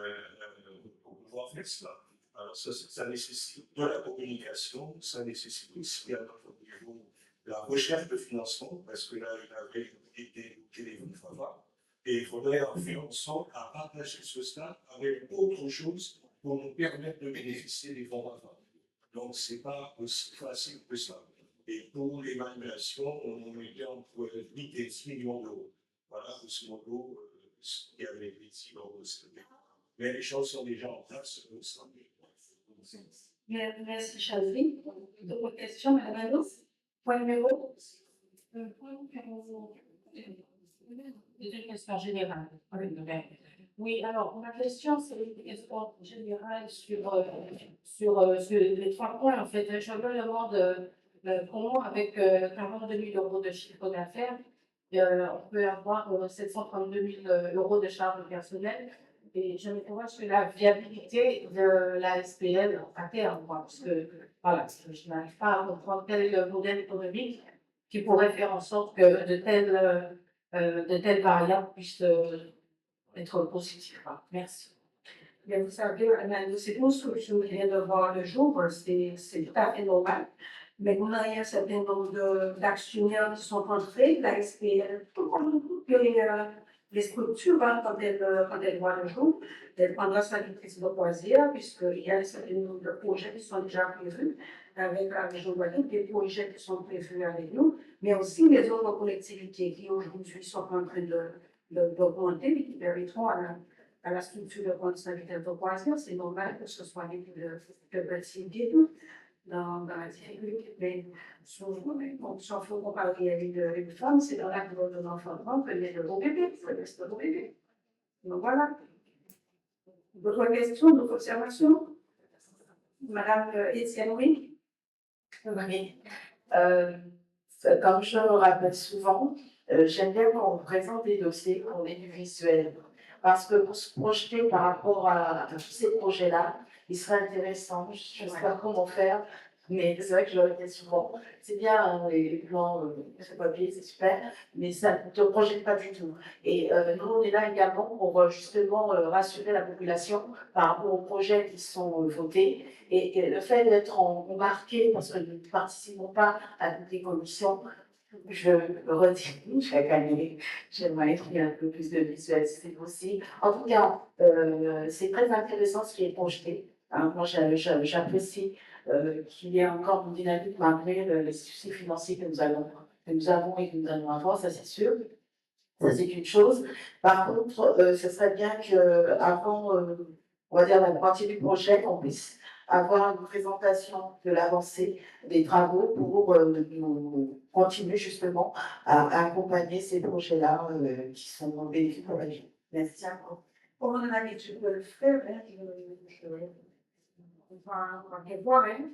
faire cela. Alors ça nécessite de la communication, ça nécessite aussi à notre niveau la recherche de financement, parce que là, il avait été téléphone faveur, et il faudrait en faire en sorte à partager ce stade avec autre chose pour nous permettre de bénéficier des fonds faveurs. Donc, ce n'est pas aussi facile que ça. Et pour l'évaluation, on était entre 8 et 10 millions d'euros. Voilà, grosso modo, ce qui avait été dit lors de cette année. Mais les choses sont déjà en place, nous sommes. Merci, Chazri. D'autres questions, Madame Allo? Point numéro? Une question générale. Oui, alors ma question, c'est une question générale sur les 3 points. En fait, je me demande comment, avec 42 000 euros de chiffre d'affaires, on peut avoir 732 000 euros de charges personnelles. Et je me demande sur la viabilité de la SPL à terme, parce que voilà, je n'arrive pas à comprendre quel est le modèle économique qui pourrait faire en sorte que de telles variables puissent être positives. Merci. Bien, vous savez, Madame, c'est une solution qui vient de voir le jour, c'est tout à fait normal. Mais il y a un certain nombre d'actionnaires qui sont entrés, la SPL, les structures, quand elles voient le jour, elles prendront sa directrice de croisière, puisqu'il y a un certain nombre de projets qui sont déjà prévus avec la région Guadeloupe, des projets qui sont prévus avec nous, mais aussi les autres collectivités qui aujourd'hui sont en train d'augmenter et qui permettront à la structure de continuité de croisière. C'est normal que ce soit des petits guides dans la difficulté. Mais sauf qu'on parle avec une femme, c'est dans l'acte de l'enfantement que les gros bébés, il faut laisser le gros bébé. Donc voilà. D'autres questions, d'autres observations? Madame Étienne, oui. Oui. Comme je le rappelle souvent, j'aime bien qu'on présente des dossiers, qu'on ait du visuel. Parce que pour se projeter par rapport à tous ces projets-là, il serait intéressant, je ne sais pas comment faire, mais c'est vrai que je le répète souvent. C'est bien hein, les plans, c'est papier, c'est super, mais ça ne te projette pas du tout. Et nous, on est là également pour justement rassurer la population par rapport aux projets qui sont votés. Et le fait d'être embarqué, parce que nous ne participons pas à toutes les commissions, je le redis chaque année, j'aimerais qu'il y ait un peu plus de visuel si c'est possible. En tout cas, c'est très intéressant ce qui est projeté. Hein, moi, j'apprécie qu'il y ait encore une dynamique malgré les soucis financiers que nous avons et que nous allons avoir, ça c'est sûr. Ça c'est une chose. Par contre, ce serait bien qu'avant, on va dire la moitié du projet, on puisse avoir une présentation de l'avancée des travaux pour nous continuer justement à accompagner ces projets-là qui sont bénéfiques pour la région. Merci encore. on a l'habitude de le faire, hein, on va voir hein,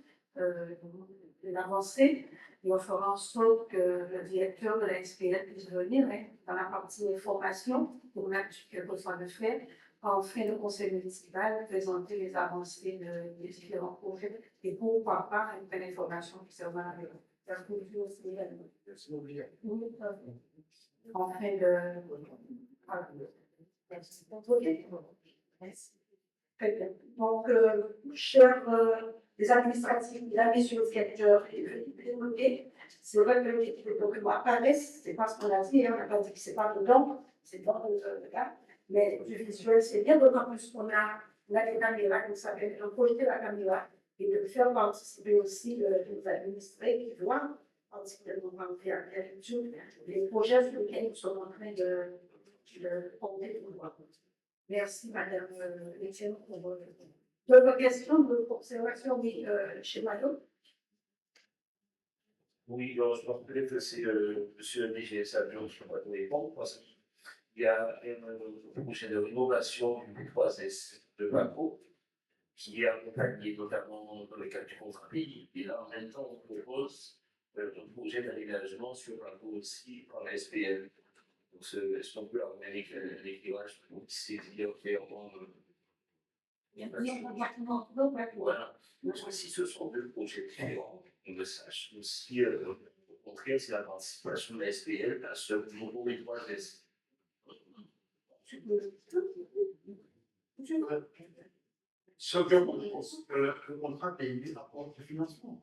l'avancée, et on fera en sorte que le directeur de la SPL puisse venir hein, dans la partie formation, pour mettre quelque chose de fait, enfin le conseil municipal, présenter les avancées des différents projets, et pourquoi pas une belle information qui sera un peu plus aussi. Enfin, voilà. Merci. Très bien. Donc, chers les administratifs, mesdames, messieurs les directeurs et développés, c'est vrai que le document apparaît, c'est pas ce qu'on a dit, hein, on n'a pas dit que c'est pas dedans, c'est dans le cas, mais du visuel, c'est bien, d'autant plus qu'on a des caméras, comme ça, de projeter la caméra et de faire participer aussi les administrés qui voient particulièrement dans l'agriculture, les projets sur lesquels nous sommes en train de porter le pouvoir. Merci, Madame Etienne, pour votre question d'observation, oui, chez Malo. Oui, je pense peut-être que c'est M. Michel Savion qui va répondre, parce qu'il y a un projet de rénovation du 3S de Baco qui est accompagné notamment dans le cadre du contrat pays. Et là, en même temps, on propose un projet d'aménagement sur Baco aussi par la SPL. Donc, est-ce qu'on peut avoir un éclairage pour saisir clairement voilà. Parce que si ce sont deux projets différents, on le sache. Si, au contraire, c'est la participation de la SPL à ce nouveau rétroit-est. Simplement, le contrat pays apporte du financement.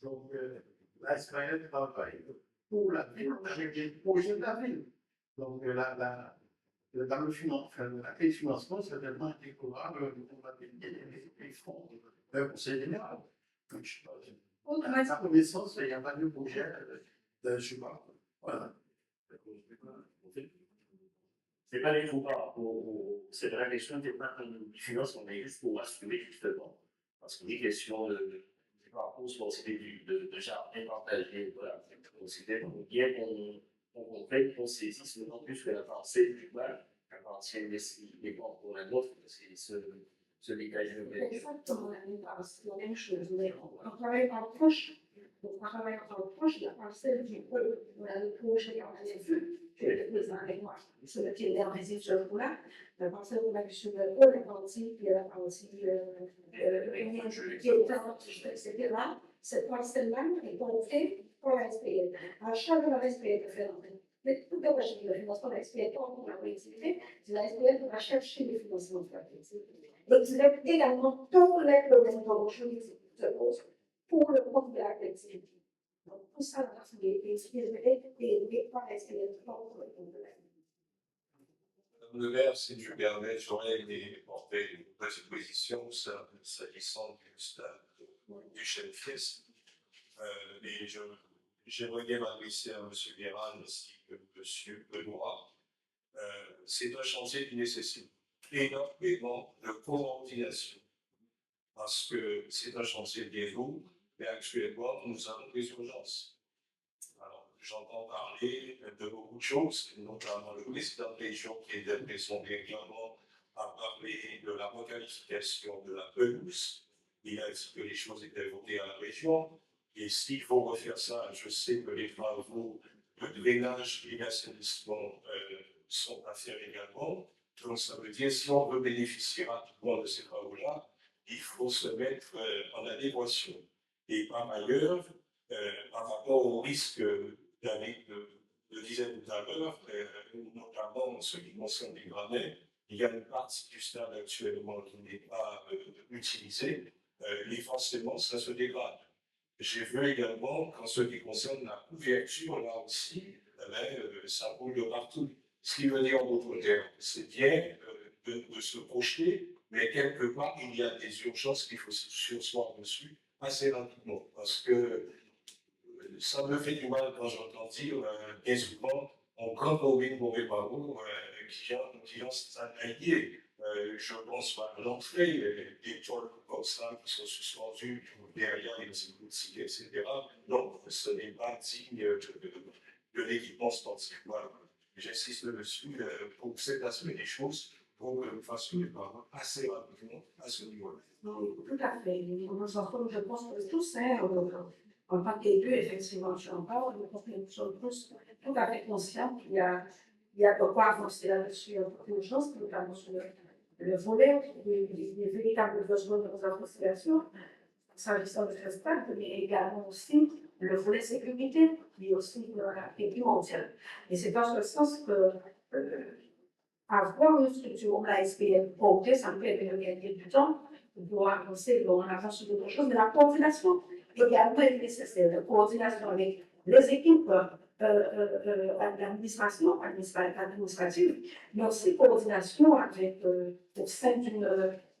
Donc, la SPL travaille pour la ville avec des projets de la ville. Donc, dans le financement, c'est tellement découvert qu'on va payer les fonds d'un conseil général. Donc, je sais pas. À ma connaissance, il n'y a pas de projet de je sais pas. Voilà. C'est pas du tout par rapport c'est la question des du financement, mais juste pour assurer justement. Parce qu'il est question de parcours sportif de jardin partagé. Voilà. Donc, c'était bien qu'on fait, qu'on saisisse, d'autant plus que la parcelle du mal appartient des banques pour la nôtre, c'est ce dégagement. Exactement la même chose, mais on travaille en proche. Donc, on travaille en proche de la parcelle du peuple. On a le projet qu'on a vu, que le président avec moi, sur lequel il est résident sur le là. La parcelle qu'on a vu sur le pôle, la partie, puis la partie qui est au temps, etc. Cette parcelle-là est portée par la SPL. À chaque fois, la SPL peut faire mais tout le recherche de financement de la SPL pour la collectivité, c'est la SPL qui va chercher le financement de la collectivité. Donc, il y a également tous les problèmes qui se posent pour le compte de la collectivité. Donc, tout ça, c'est élevé par la SPL pour le compte de la collectivité. Le maire, si tu permets, j'aurais porté une petite position s'agissant du stade du chef-fies. Et j'aimerais bien m'adresser à M. Guérin ainsi que M. Benoît. C'est un chantier qui nécessite énormément de coordination parce que c'est un chantier bien lourd, mais actuellement, nous avons des urgences. Alors, j'entends parler de beaucoup de choses, notamment le président de région qui est d'impression bien clairement à parler de la requalification de la pelouse. Il a dit que les choses étaient votées à la région. Et s'il faut refaire ça, je sais que les travaux de drainage et d'assainissement sont à faire également. Donc ça veut dire que si on veut bénéficier rapidement de ces travaux-là, il faut se mettre en adéquation. Et par ailleurs, par rapport au risque d'Annick le disait tout à l'heure, notamment en ce qui concerne les gradins, il y a une partie du stade actuellement qui n'est pas utilisée, et forcément ça se dégrade. J'ai vu également qu'en ce qui concerne la couverture, là aussi, ça roule de partout. Ce qui veut dire en d'autres termes, c'est bien de se projeter, mais quelque part, il y a des urgences qu'il faut se surseoir dessus assez rapidement. Parce que ça me fait du mal quand j'entends dire, bien souvent, on grand ouvrir mauvais barreau, qui ont s'analyser. Je pense à l'entrée, des toiles comme ça qui sont suspendues derrière les petits boutiques, etc. Donc, ce n'est pas digne de l'équipement sportif. Voilà. J'insiste dessus pour cet aspect des choses, pour que nous fassions les parents assez rapidement à ce niveau-là. Tout à fait. Nous enfants, je pense que tous, en tant qu'élus, effectivement, je en parle, je pense que nous sommes tous tout à fait conscients qu'il y a de quoi avancer là-dessus. Il y a beaucoup de choses, notamment sur le volet des véritables besoins de nos associations, s'agissant de ce stade, mais également aussi le volet sécurité, qui est aussi primordial. Et c'est dans ce sens que avoir une structure comme la SPL portée, ça nous permet de gagner du temps pour avancer, on avance sur d'autres choses, mais la coordination également est nécessaire. La coordination avec les équipes d'administration, administrative, mais aussi coordination avec, au sein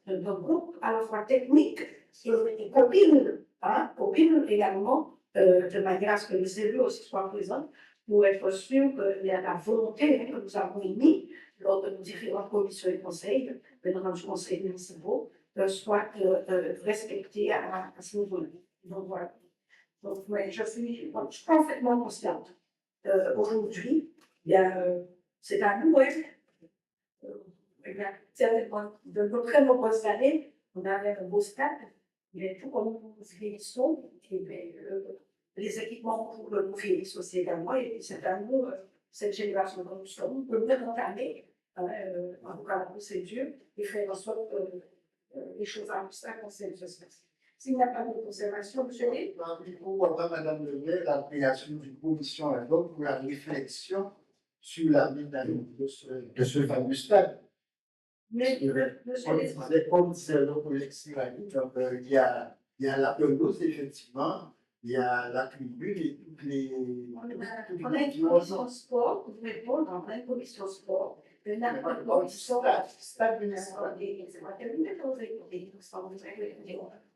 d'un groupe à la fois technique et copine également, de manière à ce que les élus aussi soient présents pour être sûr qu'il y a la volonté que nous avons émise lors de nos différentes commissions et conseils, dans le conseil municipal, soit respectée à ce niveau-là. Donc voilà. Donc, ouais, je suis parfaitement consciente. Aujourd'hui, c'est à nous, certainement, de nos très nombreuses années, on avait un beau stade, mais tout comme nous vieillissons, les équipements pour nous vieillir aussi également, et c'est à nous, cette génération que nous sommes, de nous entamer, en tout cas la procédure, et faire en sorte que les choses avancent à consensus. S'il n'y a pas de conservation, monsieur le Pourquoi, Madame le maire, la création d'une commission ad hoc pour la réflexion sur la mise de ce fameux stade? Mais, Comme c'est le collectif, donc il y a la pelouse, effectivement, il y a la tribune et toutes les. On a une commission sport, vous répondre, on a une commission sport. On a une commission stade municipal.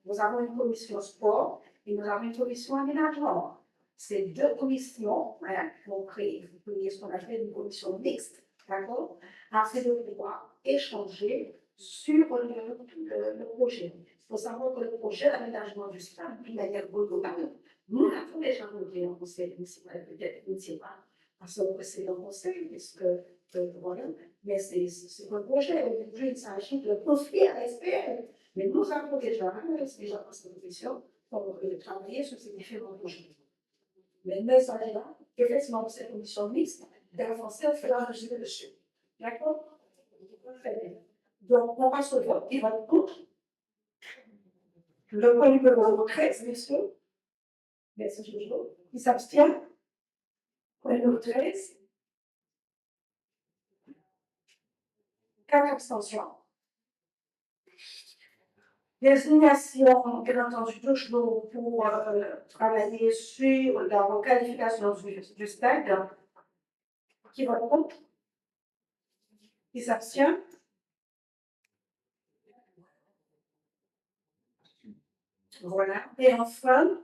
Nous avons une commission sport et nous avons une commission aménagement. Ces deux commissions vont créer ce qu'on appelle une commission mixte, d'accord, afin de pouvoir échanger sur le projet. Il faut savoir que le projet d'aménagement du stade, d'une manière globale, nous l'avons déjà voté en conseil municipal, peut-être municipal, à son précédent conseil, puisque voilà, mais c'est un projet. Aujourd'hui, il s'agit de construire à SPL. Mais nous avons déjà dans cette commission pour travailler sur ces différents projets. Mais il s'agit là, effectivement, de cette commission mixte, d'avancer au fur et à mesure dessus. D'accord? Donc, on passe au vote. Il vote contre. Le point numéro 13, messieurs. Merci, Jojo. Il s'abstient. Point numéro 13. 4 abstentions. Désignation, bien entendu, toujours pour travailler sur la requalification du stade. Qui vote contre? Qui s'abstient? Voilà. Et enfin,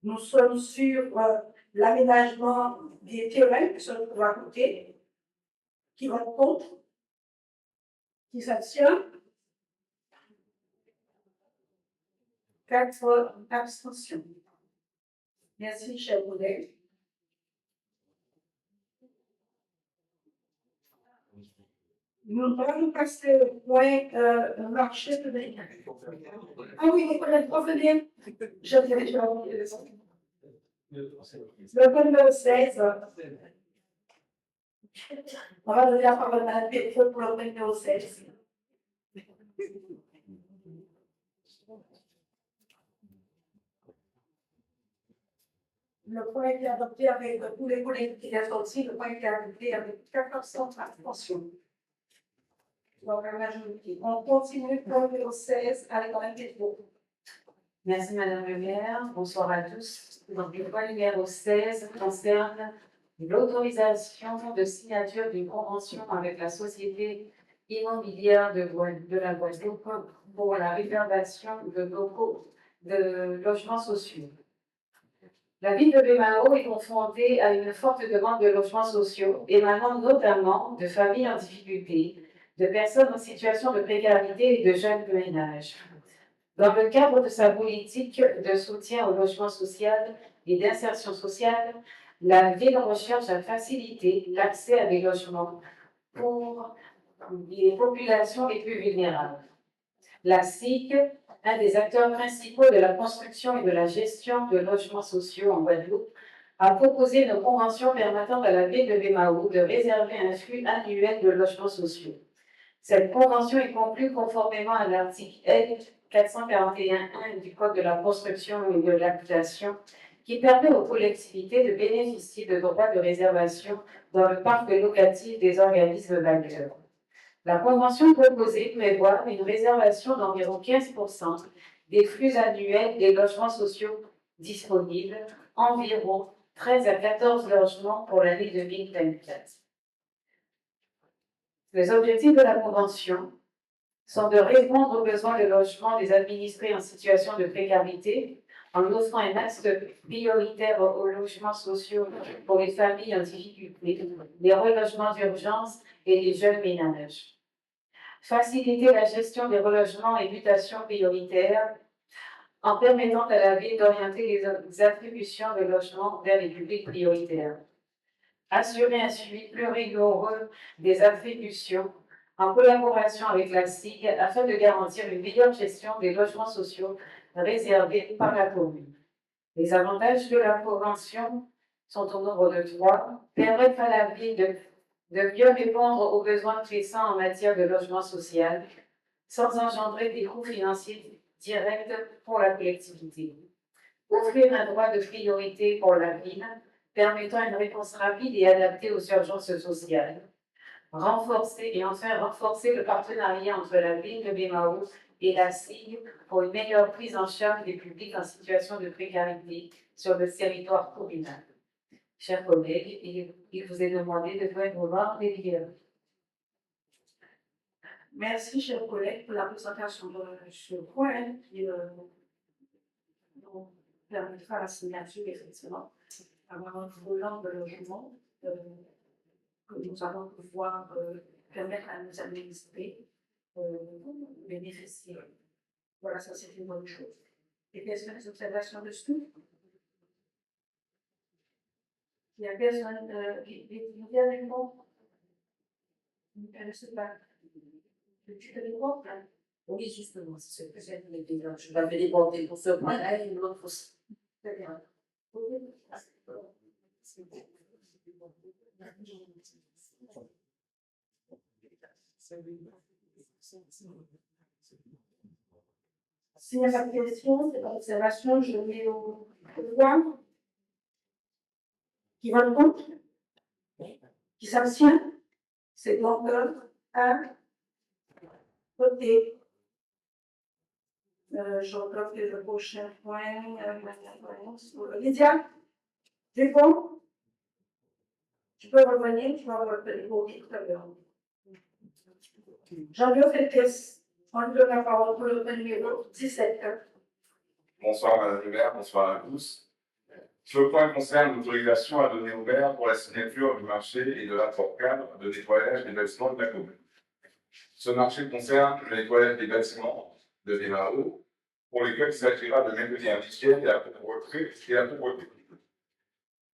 nous sommes sur l'aménagement des terrains que ça nous va coûter. Qui vote contre? Qui s'abstient? 4 abstentions. Merci, cher collègue. Nous allons passer au point marché public. Ah oui, les collègues, revenez. Je vais le point numéro 16. On va donner la parole à Mme Pétreux pour le point numéro 16. Le point est adopté avec tous les collègues qui sont sortis. Le point est adopté avec 14 abstentions. Donc, la majorité. On continue pour le numéro 16 avec Mme Pétreux. Merci Madame le maire, bonsoir à tous. Donc, le point numéro 16 concerne l'autorisation de signature d'une convention avec la société immobilière de la Guadeloupe pour la réservation de locaux de logements sociaux. La ville de Bémao est confrontée à une forte demande de logements sociaux, émanant notamment de familles en difficulté, de personnes en situation de précarité et de jeunes ménages. Dans le cadre de sa politique de soutien au logement social et d'insertion sociale, la ville recherche à faciliter l'accès à des logements pour les populations les plus vulnérables. La SIG, un des acteurs principaux de la construction et de la gestion de logements sociaux en Guadeloupe, a proposé une convention permettant à la ville de Bémao de réserver un flux annuel de logements sociaux. Cette convention est conclue conformément à l'article L. 441.1 du Code de la construction et de l'habitation, qui permet aux collectivités de bénéficier de droits de réservation dans le parc locatif des organismes bailleurs. La convention proposée prévoit une réservation d'environ 15% des flux annuels des logements sociaux disponibles, environ 13 à 14 logements pour l'année 2024. Les objectifs de la convention sont de répondre aux besoins de logement des administrés en situation de précarité en offrant un axe prioritaire aux logements sociaux pour les familles en difficulté, les relogements d'urgence et les jeunes ménages. Faciliter la gestion des relogements et mutations prioritaires en permettant à la ville d'orienter les attributions de logements vers les publics prioritaires. Assurer un suivi plus rigoureux des attributions en collaboration avec la SIG afin de garantir une meilleure gestion des logements sociaux réservés par la commune. Les avantages de la convention sont au nombre de 3, permettre à la ville de mieux répondre aux besoins pressants en matière de logement social sans engendrer des coûts financiers directs pour la collectivité. Offrir un droit de priorité pour la ville permettant une réponse rapide et adaptée aux urgences sociales. Renforcer le partenariat entre la ville de Bémao et la SIG pour une meilleure prise en charge des publics en situation de précarité sur le territoire communal. Chers collègues, il vous est demandé de joindre vos mains délibérées. Merci, chers collègues, pour la présentation de ce point qui nous permettra la signature, effectivement, avoir un volant de logement que nous allons pouvoir permettre à nos administrés bénéficier. Voilà, ça c'est une bonne chose. Et quelles sont les observations dessus? Il y a personne qui vient avec moi? Je ne sais pas. Tu te développes là? Oui, justement, c'est ce que j'ai dit. Je l'avais débordé pour ce point-là et l'autre aussi. Très bien. S'il n'y a pas de questions, c'est pas d'observation, je mets au point. Qui vote contre? Qui s'abstient? C'est donc un voté. Je reprends le prochain point. Lydia, c'est bon? Tu peux revenir, tu vas revenir tout à l'heure. Jean-Luc Felkes, on lui donne la parole pour le numéro 17. Bonsoir Madame le maire, bonsoir à tous. Ce point concerne l'autorisation à donner au maire pour la signature du marché et de l'apport cadre de nettoyage des bâtiments de la commune. Ce marché concerne le nettoyage des bâtiments de Bémao, pour lesquels il s'agira de maintenir l'hygiène et la propreté.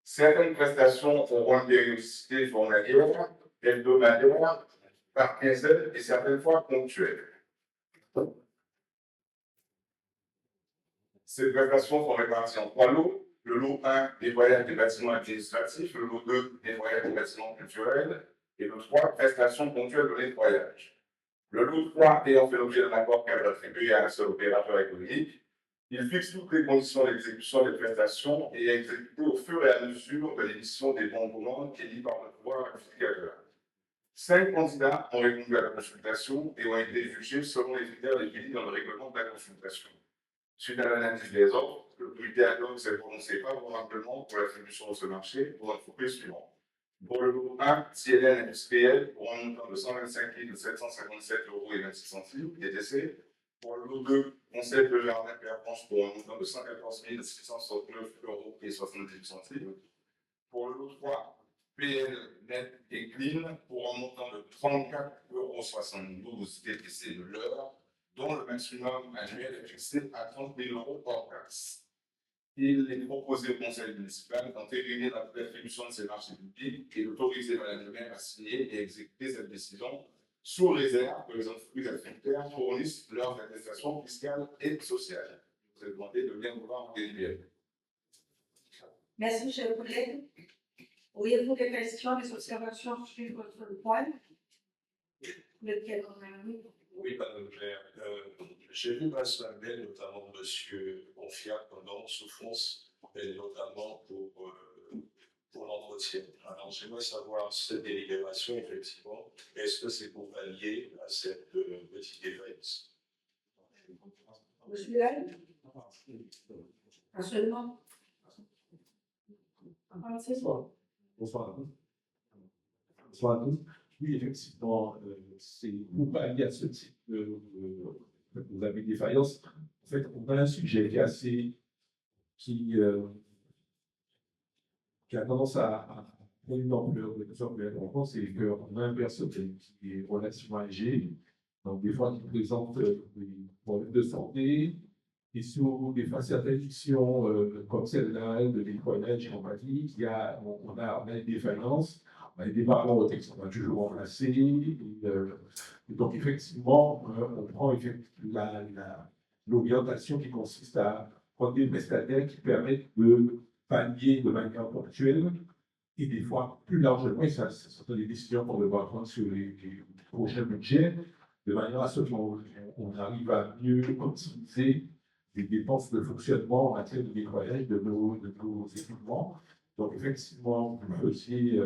Certaines prestations auront une périodicité journalière, hebdomadaire, par quinzaine et certaines fois ponctuelle. Ces prestations sont réparties en 3 lots. Le lot 1, nettoyage des bâtiments administratifs, le lot 2, nettoyage des bâtiments culturels, et le 3, prestations ponctuelles de nettoyage. Le lot 3 ayant fait l'objet d'un accord cadre attribué à un seul opérateur économique, il fixe toutes les conditions d'exécution des prestations et est exécuté au fur et à mesure de l'émission des bons de commande émis par le pouvoir ratificateur. 5 candidats ont répondu à la consultation et ont été jugés selon les critères définis dans le règlement de la consultation. Suite à l'analyse des offres, l'autorité ad hoc s'est prononcée favorablement pour l'attribution de ce marché pour l'entreprise suivante. Pour le lot 1, CLN industriel pour un montant de 125 757,26 € TTC. Pour le lot 2, Conseil de Jardin Pervenche pour un montant de 114 669,78 €. Pour le lot 3, PL Net et Clean pour un montant de 34,72 € TTC de l'heure, dont le maximum annuel est fixé à 30 000 € hors taxe. Il est proposé au conseil municipal d'entériner la attribution de ces marchés publics et d'autoriser Madame le maire à signer et exécuter cette décision sous réserve que les entreprises activitaires fournissent leurs attestations fiscales et sociales. Je vous ai demandé de bien vouloir en délibérer. Merci, chers collègues. Auriez-vous des questions, des observations sur votre point? Lequel on a mis? Oui, Madame Claire. J'ai vu passer un mail, notamment de M. Confiat, pendant souffrance, et notamment pour l'entretien. Alors, j'aimerais savoir cette délibération, effectivement, est-ce que c'est pour pallier à cette petite défaillance? Monsieur Lai? Absolument. Bonsoir. Bonsoir à tous. Oui, effectivement, c'est pour pallier à ce type vous avez défaillance. En fait, on a un sujet qui est assez, qui a tendance à prendre une ampleur de plus en plus importante, c'est qu'on a un personnel qui est relativement âgé, donc des fois qui présente des problèmes de santé, et sur des fois certaines missions comme celle-là, de nettoyage et compagnie, on a des défaillances. On a des parents qui sont pas toujours remplacés. Et donc, effectivement, on prend l'orientation qui consiste à prendre des prestataires qui permettent de pallier de manière ponctuelle et des fois plus largement, et ça sont des décisions qu'on devra prendre sur les prochains budgets, de manière à ce qu'on arrive à mieux optimiser les dépenses de fonctionnement en matière de nettoyage de nos équipements. Donc, effectivement, vous faisiez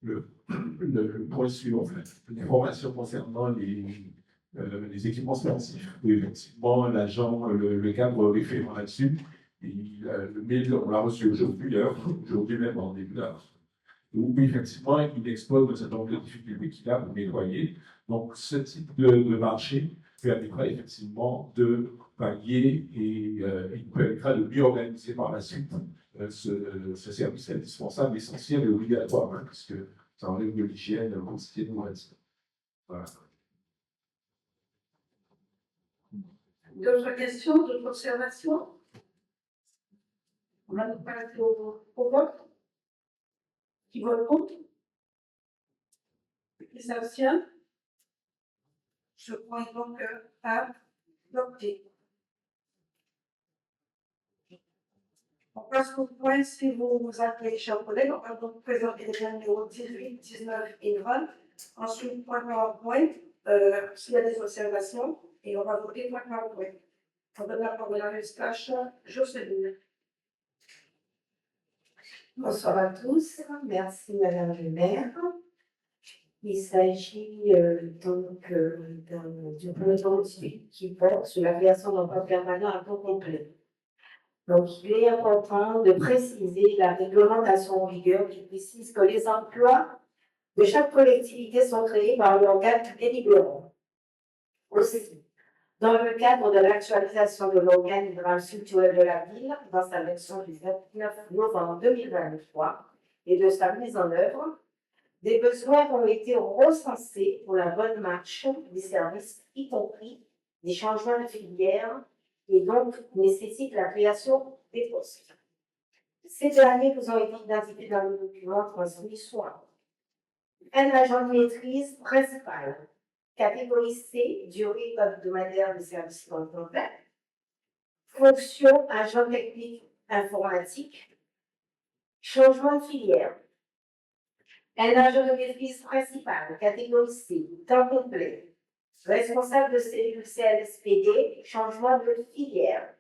le point sur l'information concernant les équipements sportifs. Et effectivement, l'agent, le cadre référent là-dessus, le mail, on l'a reçu aujourd'hui même en début d'heure. Où effectivement, il expose un certain nombre de difficultés qu'il a pour nettoyer. Donc, ce type de marché permettra effectivement de pallier et il permettra de mieux organiser par la suite ce service indispensable, essentiel et obligatoire, hein, puisque ça enlève de l'hygiène, le quotidien de nous. Voilà. D'autres questions, d'autres observations? On va nous passer au vote. Qui vote contre? Qui s'abstient? Je crois donc à adopter. On passe au point, si vous vous appelez, chers collègues, on va donc présenter les numéros 18, 19 et 20. Ensuite, point par point, s'il y a des observations, et on va voter point par point. On donne la parole à Eustache Jocelyne. Bonsoir à tous, merci Madame le maire. Il s'agit donc d'une proposition qui porte sur la création d'emplois permanents à temps complet. Donc, il est important de préciser la réglementation en vigueur qui précise que les emplois de chaque collectivité sont créés par l'organe délibérant. Aussi, dans le cadre de l'actualisation de l'organigramme structurel de la ville, dans sa version du 29 novembre 2023, et de sa mise en œuvre, des besoins ont été recensés pour la bonne marche des services, y compris des changements de filière, et donc nécessitent la création des postes. Ces derniers nous ont été identifiés dans le document transmis soit un agent de maîtrise principal, catégorie C, durée hebdomadaire de service complet, fonction agent technique informatique, changement de filière, un agent de maîtrise principal, catégorie C, temps complet, responsable de cellule CLSPD, changement de filière.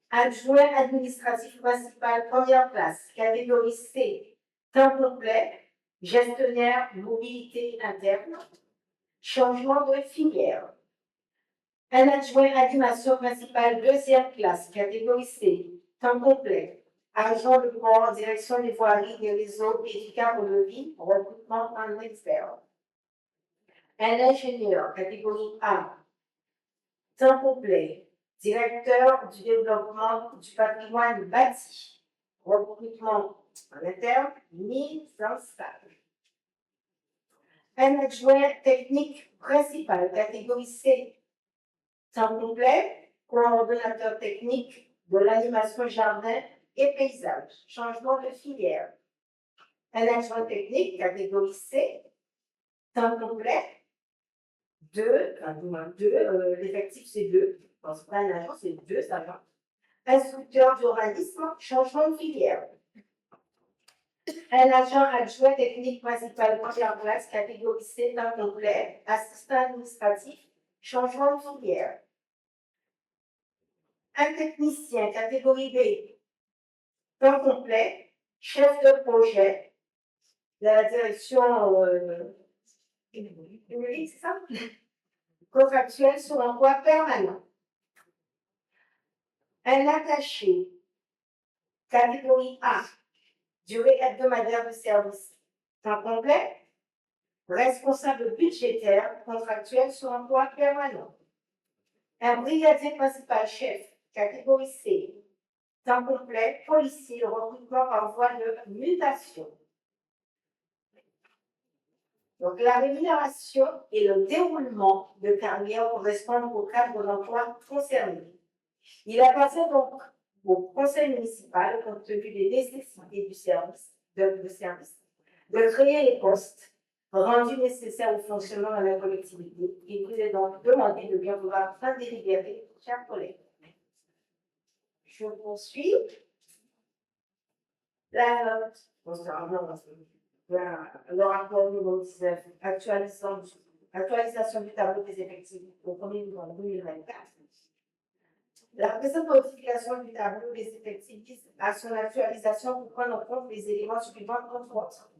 Adjoint administratif principal, première classe, catégorie C, temps complet, gestionnaire mobilité interne, changement de filière. Un adjoint animation principale, deuxième classe, catégorie C, temps complet, agent de corps, direction des voiries, des réseaux, médicaments de vie, recrutement en expert. Un ingénieur, catégorie A, temps complet, directeur du développement du patrimoine bâti, recrutement en interne, mise en stage. Un adjoint technique principal, catégorie C, temps complet, coordonnateur technique de l'animation jardin et paysage, changement de filière. Un adjoint technique, catégorie C, Temps complet, 2, l'effectif c'est 2. Dans ce pas un agent, c'est 2 agents. Instructeur d'organisme, changement de filière. Un agent adjoint technique principalement en place, catégorie C, temps complet, assistant administratif, changement de filière. Un technicien, catégorie B, temps complet, chef de projet de la direction publique, c'est ça? Contractuel sur emploi permanent. Un attaché, catégorie A, durée hebdomadaire de service, temps complet, responsable budgétaire, contractuel sur emploi permanent. Un brigadier principal chef, catégorie C, temps complet, policier, recrutement par voie de mutation. Donc, la rémunération et le déroulement de carrière correspondent au cadre d'emploi concerné. Il appartient donc au conseil municipal, compte tenu des nécessités du service, de créer les postes rendus nécessaires au fonctionnement de la collectivité. Il vous est donc demandé de bien vouloir fin délibérer, chers collègues. Je poursuis. La note, le rapport numéro 19, actualisation du tableau des effectifs au 1er novembre 2024. La présente modification du tableau des effectifs vise à son actualisation pour prendre en compte les éléments suivants entre autres.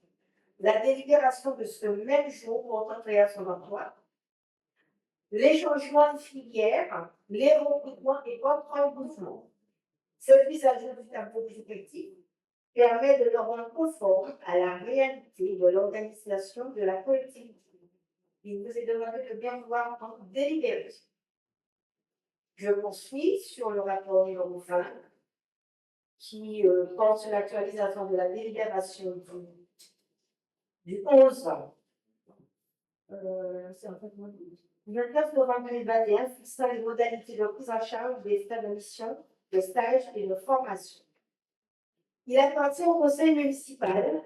La délibération de ce même jour portant création d'emploi, les changements de filière, les recrutements et autres mouvements. Cette mise à jour du tableau des effectifs permet de le rendre conforme à la réalité de l'organisation de la collectivité. Il vous est demandé de bien vouloir en délibérer. Je poursuis sur le rapport numéro 20 qui porte sur l'actualisation de la délibération du 11 du 29 novembre 2021 fixant les modalités de prise en charge des frais de mission, de stage et de formation. Il appartient au conseil municipal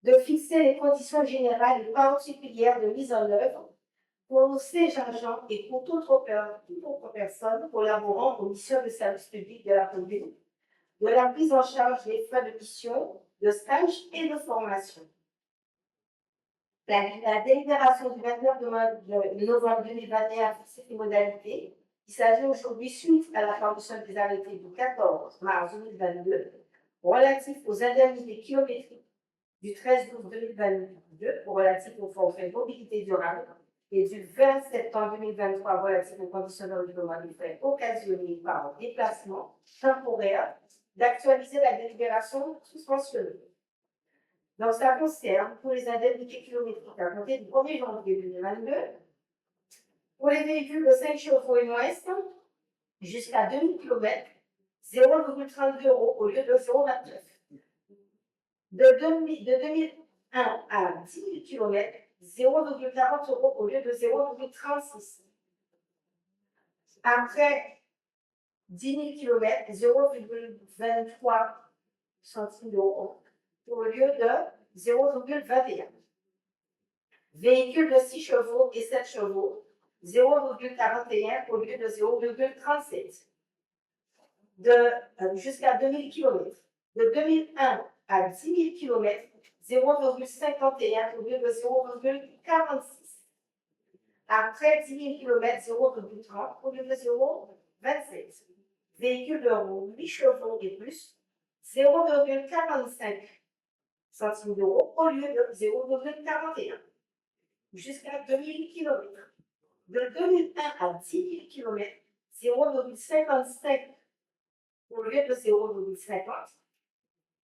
de fixer les conditions générales et particulières de mise en œuvre pour ces agents et pour toute autre personne collaborant aux missions de service public de la commune, de la prise en charge des frais de mission, de stage et de formation. La délibération du 29 novembre 2021 a fixé les modalités. Il s'agit aujourd'hui, suite à la parution des arrêtés du 14 mars 2022, relatifs aux indemnités kilométriques du 13 août 2022 relatifs au forfait mobilité durable et du 20 septembre 2023 relatifs aux conditions de règlement des frais occasionnés par déplacement temporaire, d'actualiser la délibération suspensionnée. Donc, ça concerne pour les indemnités kilométriques à compter du 1er janvier 2022, pour les véhicules de 5 chevaux et moins, jusqu'à 2000 km, 0,32 € au lieu de 0,29. De 2001 à 10 000 km, 0,40 € au lieu de 0,36. Après 10 000 km, 0,23 centimes d'euros au lieu de 0,21. Véhicule de 6 chevaux et 7 chevaux, 0,41 au lieu de 0,37. Jusqu'à 2000 km. De 2001 à 10 000 km, 0,51 au lieu de 0,46. Après 10 000 km, 0,30 au lieu de 0,27. Véhicule de 8 chevaux et plus, 0,45 centimes d'euros au lieu de 0,41. Jusqu'à 2000 km. De 2001 à 10 000 km, 0,55 au lieu de 0,50.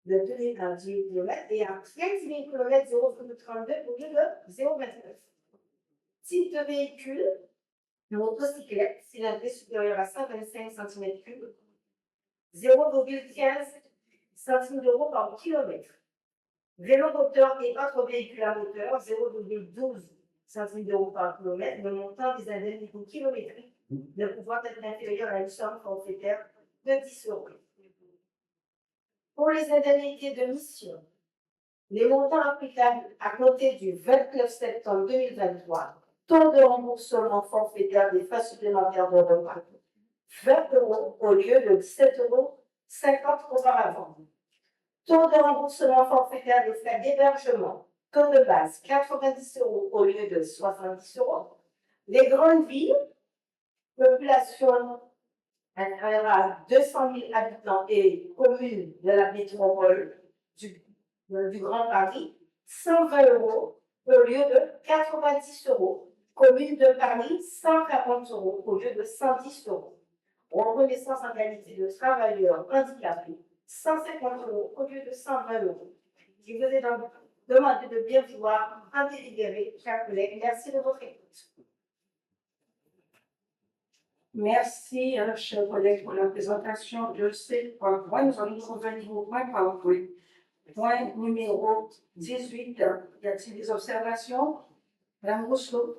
De 2000 à 10 000 km et après 10 000 km, 0,32 au lieu de 0,29. Type de véhicule, motocyclette, cylindrée supérieure à 125 cm3, 0,15 centimes d'euros par kilomètre. Vélo moteur et autres véhicules à moteur, 0,12 centimes d'euros par kilomètre. Le montant des indemnités kilométriques ne pouvant être inférieur à une somme forfaitaire de 10 €. Pour les indemnités de mission, Les montants applicables à compter du 29 septembre 2023, taux de remboursement forfaitaire des frais supplémentaires de repas, 20 € au lieu de 17,50 € auparavant. Taux de remboursement forfaitaire des frais d'hébergement, taux de base 90 € au lieu de 70 €. Les grandes villes, population inférieure à 200 000 habitants et communes de la métropole du Grand Paris, 120 € au lieu de 90 €. Commune de Paris, 140 € au lieu de 110 €. Reconnaissance en qualité de travailleur handicapé, 150 € au lieu de 120 €. Je vous ai donc demandé de bien vouloir en délibérer, chers collègues. Merci de votre écoute. Merci, chers collègues, pour la présentation de ces points. Nous allons revenir au point par point. Point numéro 18. Y a-t-il des observations? Madame Rousseau.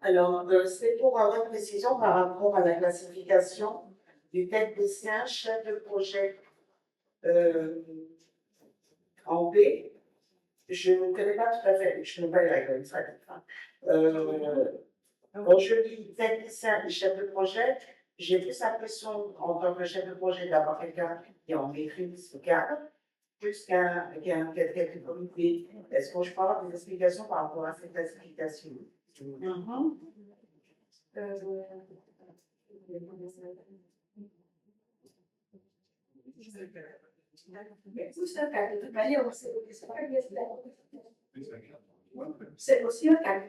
Alors, c'est pour avoir une précision par rapport à la classification du technicien chef de projet en B. Je ne connais pas tout à fait, je ne connais pas les règles, ça dépend. Quand je dis technicien et chef de projet, j'ai plus l'impression, en tant que chef de projet, d'avoir quelqu'un qui en maîtrise le cadre, plus qu'un quelqu'un qui communique. Est-ce que je peux avoir des explications par rapport à cette classification? C'est aussi un cadre.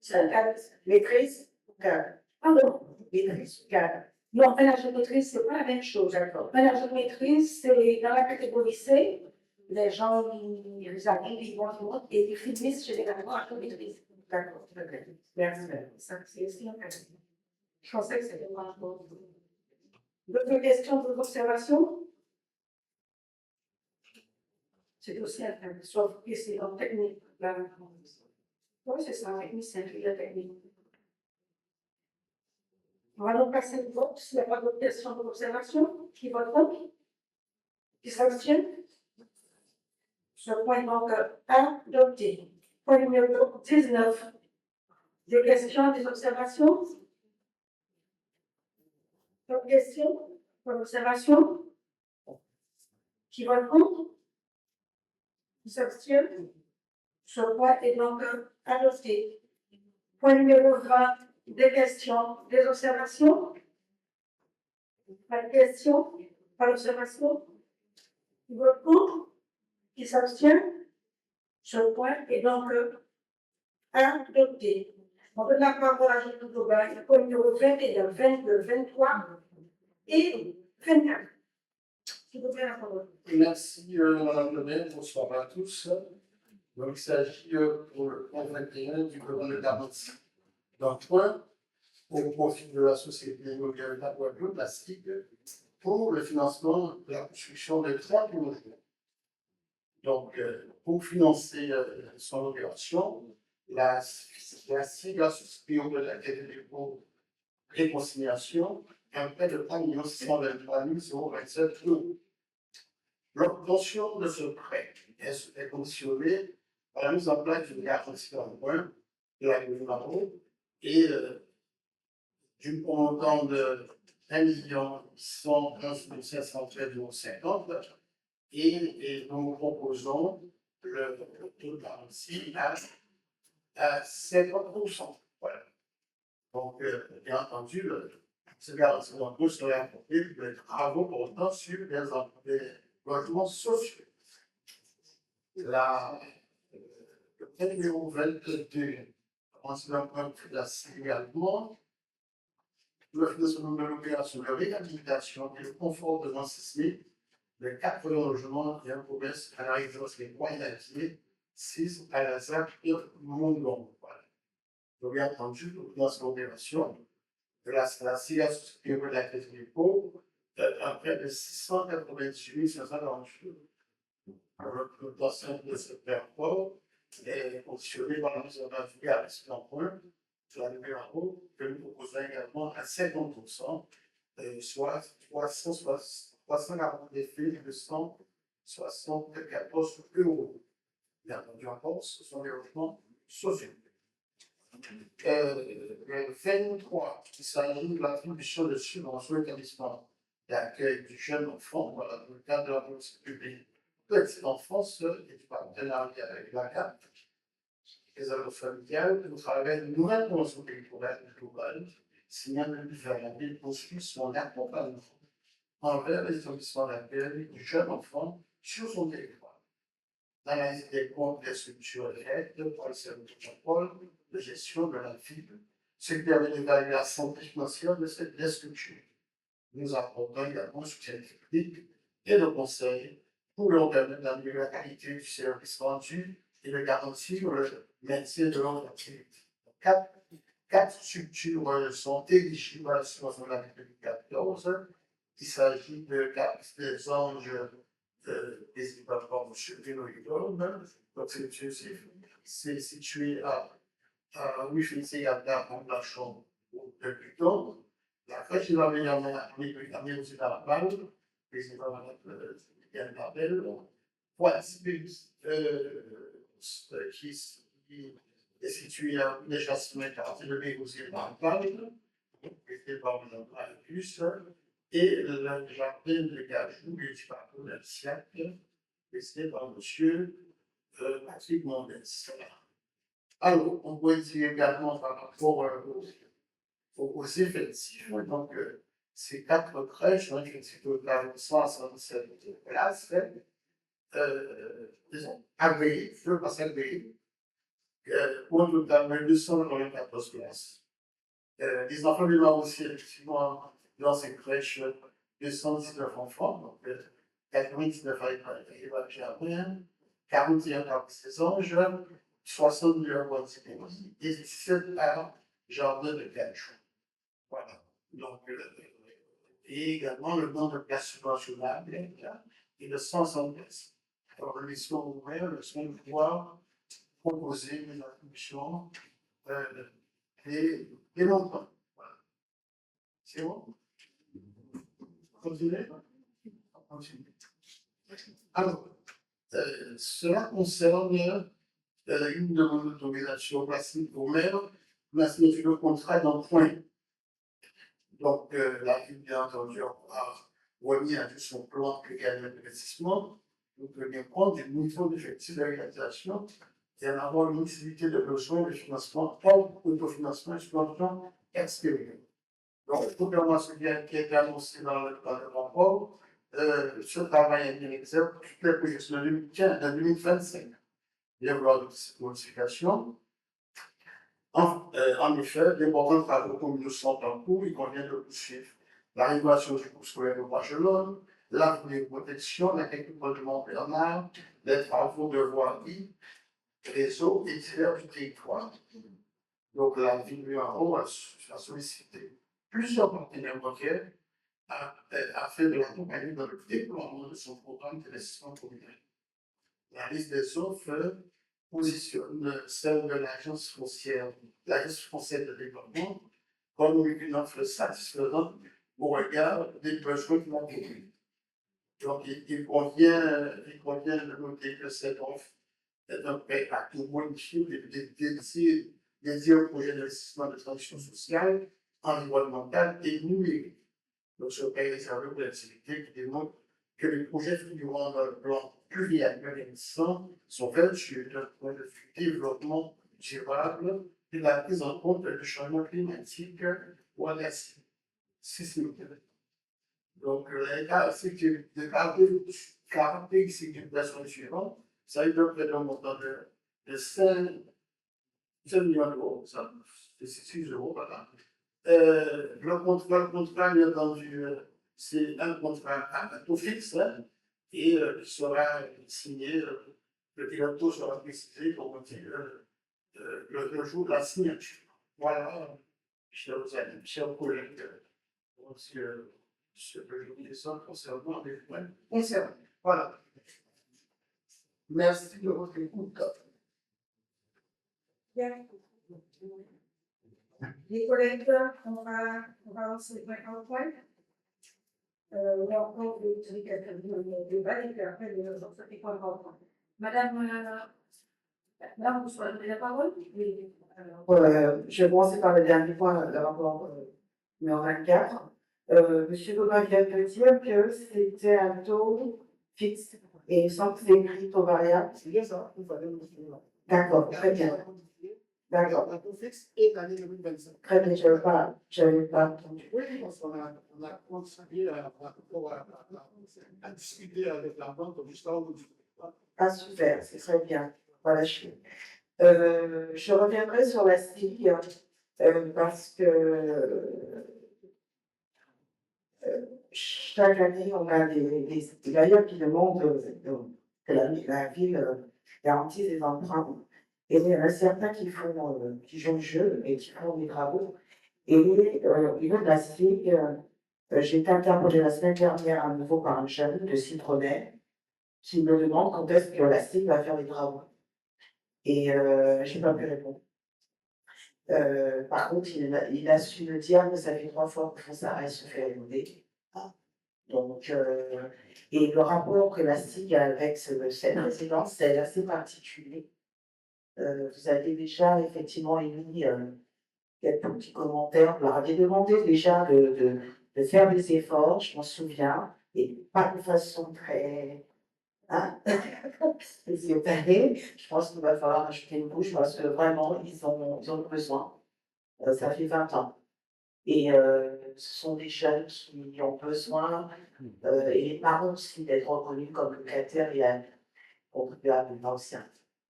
C'est un cadre. Maîtrise, cadre. Pardon. Maîtrise, cadre. Non, ménage de maîtrise, c'est pas la même chose. Ménage de maîtrise, c'est dans la catégorie C. Les gens, ils arrivent, ils vont et ils finissent généralement à la maîtrise. D'accord, merci. Ça, c'est aussi un cadre. Je pensais que c'était pas d'autres questions, d'autres observations? C'est aussi un cadre, sauf que c'est en technique. Oui, c'est ça, technicien, la technique. On va donc passer au vote. S'il n'y a pas d'autres questions ou observations, qui votent contre? Qui s'abstiennent? Ce point donc adopté. Point numéro 19. Des questions, des observations? D'autres questions? Pas d'observations? Qui votent contre? Qui s'abstiennent? Ce point est donc adopté. Point numéro 20. Des questions, des observations? Pas de questions? Pas d'observations? Qui vote contre? Qui s'abstient? Ce point est donc adopté. On donne la parole à Jean-Claude Aubin, point numéro 21, 22, 23 et 24. S'il vous plaît, la parole. Merci, Madame le maire. Bonsoir à tous. Donc, il s'agit pour le point 21 du gouvernement de garantie d'un point au profit de la société immobilière de la Guadeloupe, la SIG, pour le financement de la construction de 3 logements. Donc, pour financer son opération, la SIG a souscrit au de la Caisse de dépôt réconciliation un prêt de 3 623 027 €. L'obtention de ce prêt est conditionnée par la mise en place d'une garantie d'emprunt de la gouvernement et d'une montant de 1 111 513,50 € et nous proposons le taux de garantie à 50%. Voilà. Donc, bien entendu, ce garantie d'emprunt serait apporté de travaux portant sur des logements sociaux. Le point numéro 22, commence l'emprunt de la SIG également. Le financement de l'opération de réhabilitation et le confortement sismique de 4 logements et un commerce à la résidence des Guayanatiers, 6 à la ZAC et Mondon. Voilà. Donc, bien entendu, le financement de l'opération de la SIG a souscrit de la Caisse de dépôt un prêt de 698 548 €. Le dossier de ce rapport est conditionné par la mise en œuvre du garantie d'emprunt sur la numéro que nous proposons également à 50%, soit 340 défaits de 100 74 euros. Bien entendu, en France, ce sont les logements sociaux. Le 23, il s'agit de l'attribution de subventions aux établissements d'accueil du jeune enfant, voilà, dans le cadre de la politique publique. Petite enfance et du partenariat avec la CAP, les allocations familiales, nous travaillons une nouvelle convention territoriale globale, signant le gouvernement poursuit son accompagnement envers les établissements d'accueil du jeune enfant sur son territoire. L'analyse des comptes des structures directes pour le service de contrôle de gestion de la ville, ce qui permet d'évaluer la santé financière de cette structure. Nous apportons également un soutien technique et de conseil pour leur permettre d'améliorer la qualité du service rendu et de garantir le maintien de leur activité. Quatre structures sont éligibles à la subvention de l'année 2014. Il s'agit de CAP des Anges des départements de Vino-Igor, donc c'est situé à Louis-Félicien Yata en Blachon de Pluton. La crèche de la meilleure amie aussi dans la balle, les événements Yann Babel, Poitibus, qui est situé à Néchasme, quartier de Négocier dans la balle, était par le plus, et le jardin de Gajou, et du parcours d'un siècle, resté par M. Patrick Mondès. Alors, on peut dire également par rapport aux effectifs, donc ces quatre crèches ont un effectif total de 167 places, agréées, je veux passer agréées, pour un total de 294 places. Les enfants vivent aussi effectivement dans ces crèches 219 enfants, donc 99 avec évacués à rien, 41 par 16 ans, 62 à Guadeloupe et 17 à Jardin de Gachou. Voilà. Donc, et également le nombre de places subventionnables est de 160 places. Alors, le soins ouverts, le soin de pouvoir proposer une attribution des montants. Voilà. C'est bon? Continuez? Alors, cela concerne une demande d'autorisation classique au maire, la signature de contrat d'emprunt. Donc, la ville, bien entendu, a remis à son plan pluriannuel d'investissement, donc tenir compte du niveau d'effectif de réalisation et en avoir une utilité de besoin de financement hors autofinancement et subvention extérieure. Donc, contrairement à ce qui a été annoncé dans le rapport, ce travail est bien exercé pour toutes les projections de 2025. Il y a cette modification. En effet, d'importants travaux communaux sont en cours, il convient de poursuivre la rénovation du cours scolaire de Barcelone, la protection, l'agriculture de Mont-Bernard, les travaux de voirie, réseau et divers du territoire. Donc, la ville en haut a sollicité plusieurs partenaires bancaires afin de l'accompagner dans le déploiement de son programme d'investissement communal. La liste des offres positionne celle de l'Agence française de développement comme une offre satisfaisante au regard des besoins de l'entreprise. Donc, il convient de noter que cette offre est un prêt à tout modifier dédié au projet d'investissement de transition sociale, environnementale et numérique. Donc, ce prêt est réservé pour l'activité qui démontre que les projets figurant dans le plan pluriannuel existant sont vertueux d'un point de vue développement durable et la prise en compte du changement climatique ou à la sismique. Donc, les caractéristiques du placement suivant, ça a eu près d'un montant de 5 millions d'euros, ça, c'est 6 euros, voilà. Le contrat, bien entendu, c'est un contrat à taux fixe, hein, et sera signé, le directeur sera précisé pour le jour de la signature. Voilà, chers amis, chers collègues, ce que je vous dis ça concernant les points concernés. Voilà. Merci de votre écoute. Bien. Les collègues, on va lancer le point. On a encore des trucs à faire le débat et puis après, ça fait quoi encore. Madame, là, vous souhaitez la parole? Oui. Alors, Je vais commencer par le dernier point, le rapport numéro 24. Monsieur Thomas vient de dire que c'était un taux fixe et sans que c'est écrit taux variable. C'est bien ça, il fallait le dire. D'accord, très bien. D'accord. Un taux fixe et l'année 2025. Très bien, je n'avais pas entendu. Oui, parce qu'on a continué à discuter avec la banque jusqu'à aujourd'hui. Ah, super, c'est très bien. Voilà, je reviendrai sur la STI parce que chaque année, on a des bailleurs qui demandent que la ville garantisse des emprunts. Et il y en a certains qui jouent le jeu et qui font des travaux. Et au niveau de la STI, j'ai été interpellée la semaine dernière à nouveau par un jeune de Citronnet qui me demande quand est-ce que la STI va faire des travaux. Et je n'ai pas pu répondre. Par contre, il a su me dire que ça fait 3 fois que ça reste se fait élever. Donc, et le rapport que la STIG a avec cette résidence, c'est assez particulier. Vous avez déjà effectivement émis quelques petits commentaires. Vous leur avez demandé déjà de faire des efforts, je m'en souviens, et pas de façon très séparée. Je pense qu'il va falloir ajouter une couche parce que vraiment, ils ont besoin. Ça fait 20 ans. Et ce sont des jeunes qui ont besoin, et les parents aussi, d'être reconnus comme locataires et contribuables anciens.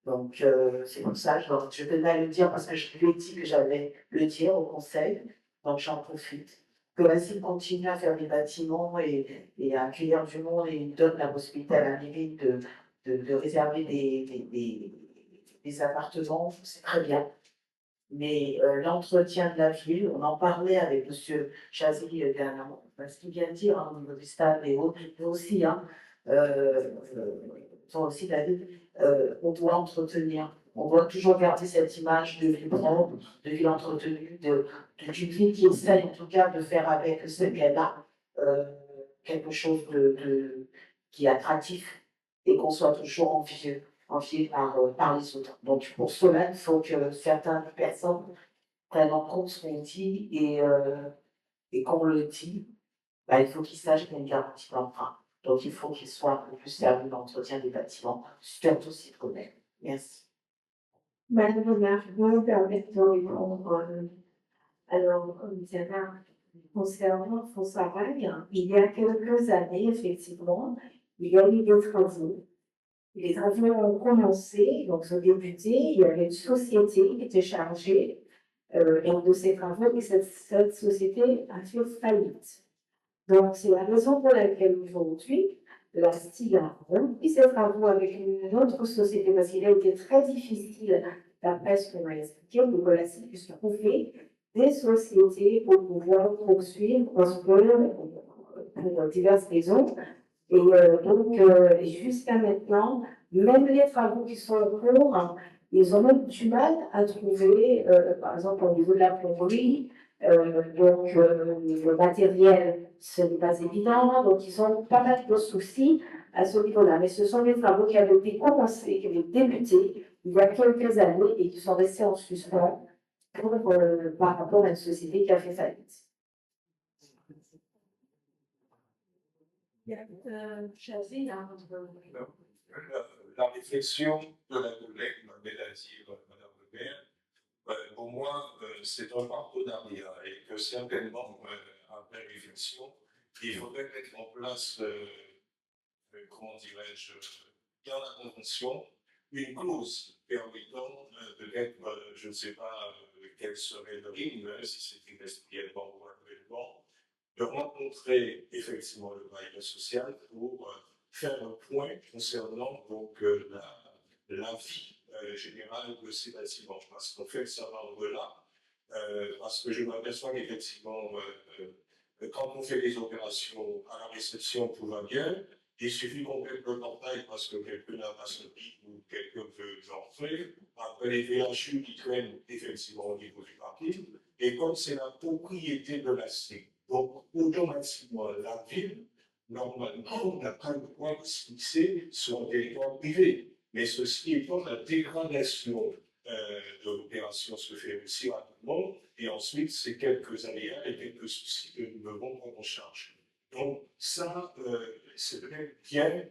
Donc, c'est pour ça, je tenais à le dire parce que je lui ai dit que j'allais le dire au conseil, donc j'en profite. Que la CIL continue à faire des bâtiments et à accueillir du monde et donne la possibilité à la mairie de réserver des appartements, c'est très bien. Mais l'entretien de la ville, on en parlait avec M. Chazzy dernièrement, parce qu'il vient de dire hein, au niveau du stade et autres, mais aussi, aussi la ville, on doit entretenir. On doit toujours garder cette image de ville propre, de ville entretenue, d'une ville qui essaye en tout cas de faire avec ce qu'elle a quelque chose qui est attractif et qu'on soit toujours envieux par les autres. Donc pour cela, il faut que certaines personnes prennent en compte ce qu'on dit et quand on le dit, il faut qu'ils sachent qu'il y a une garantie d'emprunt. Donc il faut qu'ils soient un peu plus sérieux dans l'entretien des bâtiments, surtout s'ils connaissent. Merci. Madame Romard, je me permets de répondre. Alors, concernant François Rail, il y a quelques années, effectivement, il y a eu des travaux. Les travaux ont commencé, donc ont débuté. Il y avait une société qui était chargée de ces travaux et cette société a fait faillite. Donc, c'est la raison pour laquelle aujourd'hui, la STIG a repris ces travaux avec une autre société parce qu'il a été très difficile, d'après ce qu'on m'a expliqué, pour que la STIG puisse trouver des sociétés pour pouvoir poursuivre parce que, pour diverses raisons. Et donc, jusqu'à maintenant, même les travaux qui sont en cours, ils ont même du mal à trouver, par exemple, au niveau de la plomberie, donc le matériel, ce n'est pas évident, donc ils ont pas mal de soucis à ce niveau-là. Mais ce sont des travaux qui avaient été commencés, qui avaient débuté il y a quelques années et qui sont restés en suspens par rapport à une société qui a fait faillite. La réflexion de la collègue, Madame Le Maire, pour moi, c'est un partenariat et que certainement, après réflexion, il faudrait mettre en place, comment dirais-je, dans la convention, une clause permettant peut-être, je ne sais pas quel serait le rythme, si c'est trimestriellement ou annuellement, de rencontrer effectivement le bailleur social pour faire un point concernant donc, la vie générale de ces bâtiments. Parce qu'en fait, ça va au-delà, parce que je m'aperçois qu'effectivement, quand on fait des opérations à la réception, tout va bien. Il suffit qu'on mette le portail parce que quelqu'un n'a pas son pic ou quelqu'un veut entrer. Après, les VHU qui traînent effectivement au niveau du parking. Et comme c'est la propriété de la STIG, donc automatiquement, la ville normalement, on n'a pas le droit de se fixer sur un territoire privé. Mais ceci étant, la dégradation de l'opération se fait aussi rapidement, et ensuite, c'est quelques aléas et quelques soucis que nous devons prendre en charge. Donc, ça, c'est peut-être bien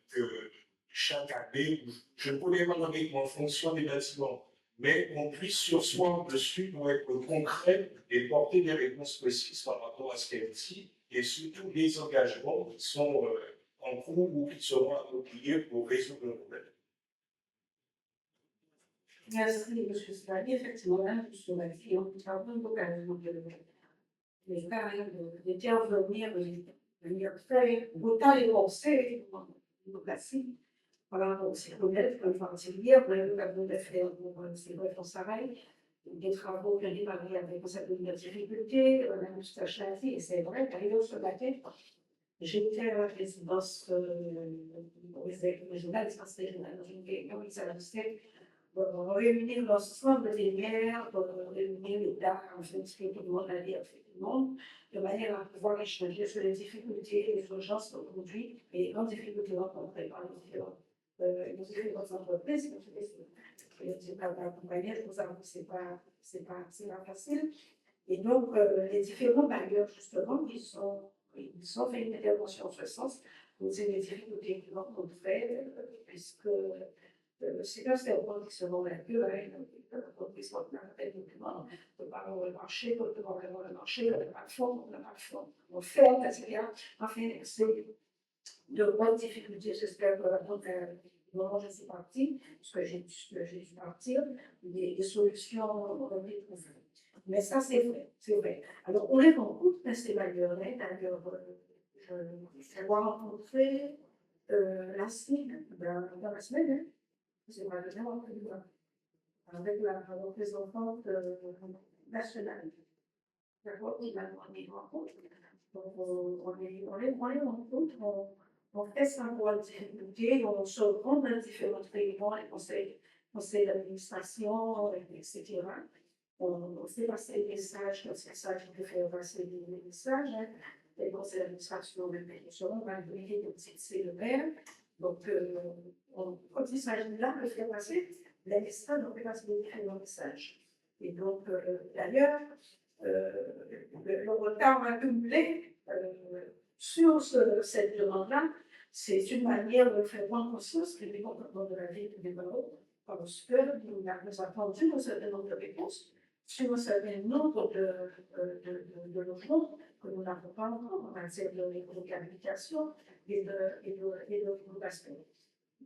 que chaque année, je ne connais pas le rythme en fonction des bâtiments, mais on puisse surseoir dessus pour être concret et porter des réponses précises par rapport à ce qu'elle dit, et surtout les engagements qui sont en cours ou qui seront appropriés pour résoudre le problème. Merci, M. Slady. Effectivement, là, sur la vie, on a beaucoup d'occasions d'intervenir, de faire autant les conseils, nous placer. Voilà, donc c'est connaître, comme particulier, on a eu l'occasion de faire pour ces référents des travaux que j'ai avec certaines difficultés, on a eu ce chantier, et c'est vrai qu'arrivé sur la tête, j'étais à la résidence régionale, l'espace régional, dans une commissaire pour réunir l'ensemble des maires, pour réunir l'État, en fait, tout le monde a dit, tout le monde, de manière à pouvoir échanger sur les difficultés et les urgences aujourd'hui et les grandes difficultés rencontrées par les différentes entreprises. Je pas accompagner, je vous avoue, c'est pas facile. Et donc, les différents bailleurs, justement, ils ont fait une intervention en ce sens, pour ces difficultés qu'ils rencontraient, puisque c'est un serment qui se vend un peu, l'entreprise va faire un document, on va voir le marché, on va voir le marché, on n'a pas le fond, on ferme, etc. Enfin, c'est de grandes difficultés, j'espère que au moment où je suis partie, parce que j'ai dû partir, des solutions ont été trouvées. Mais ça, c'est vrai, c'est vrai. Alors, on les rencontre, mais c'est malheureux, d'ailleurs, je dois rencontrer la semaine, dans la semaine, hein. C'est malheureusement avec la représentante nationale. D'accord, il m'a demandé une rencontre. Donc, on les rencontre, on fait savoir les difficultés, on se rend dans différentes réunions, les conseils d'administration, etc. On fait passer des messages, quand c'est ça qui peut faire passer des messages. Hein. Les conseils d'administration, on va vérifier que c'est le maire. Donc, quand il s'agit là de faire passer, les messages, on fait passer des différents messages. Et donc, d'ailleurs, le retard accumulé sur cette demande-là, c'est une manière de faire prendre conscience du comportement de la vie du développement, parce que nous avons attendu un certain nombre de réponses sur un certain nombre de logements que nous n'avons pas encore en matière de réhabilitation et de reconversion.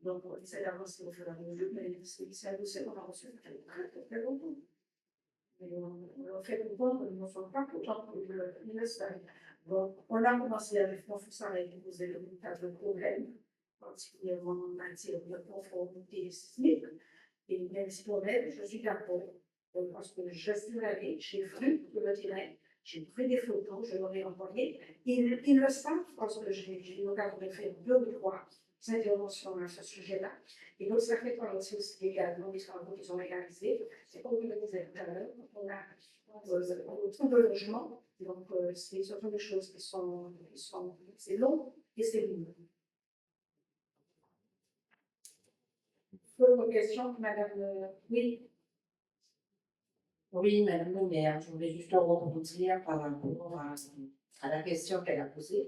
Donc, on essaie d'avancer au fur et à mesure, mais c'est un dossier qu'on a reçu très longtemps. Mais on fait comprendre que nous ne sommes pas contents pour le message. Donc, on a commencé avec Confusson à poser le tas de problèmes, particulièrement en matière de conformité sismique. Et même si problème, je suis d'accord. Parce que je suis allée, j'ai vu le terrain, j'ai pris des photos, je leur ai envoyé. Ils le savent parce que j'ai eu l'occasion de faire 2 ou 3 interventions à ce sujet-là. Et donc, ça fait partie aussi également des travaux qu'ils ont réalisés. C'est comme je le disais tout à l'heure, on a tout le logement. Donc, ce sont des choses qui sont c'est long et c'est lourd. Autre question, Madame. Oui. Oui, Madame le maire, je voulais juste rebondir par rapport à la question qu'elle a posée.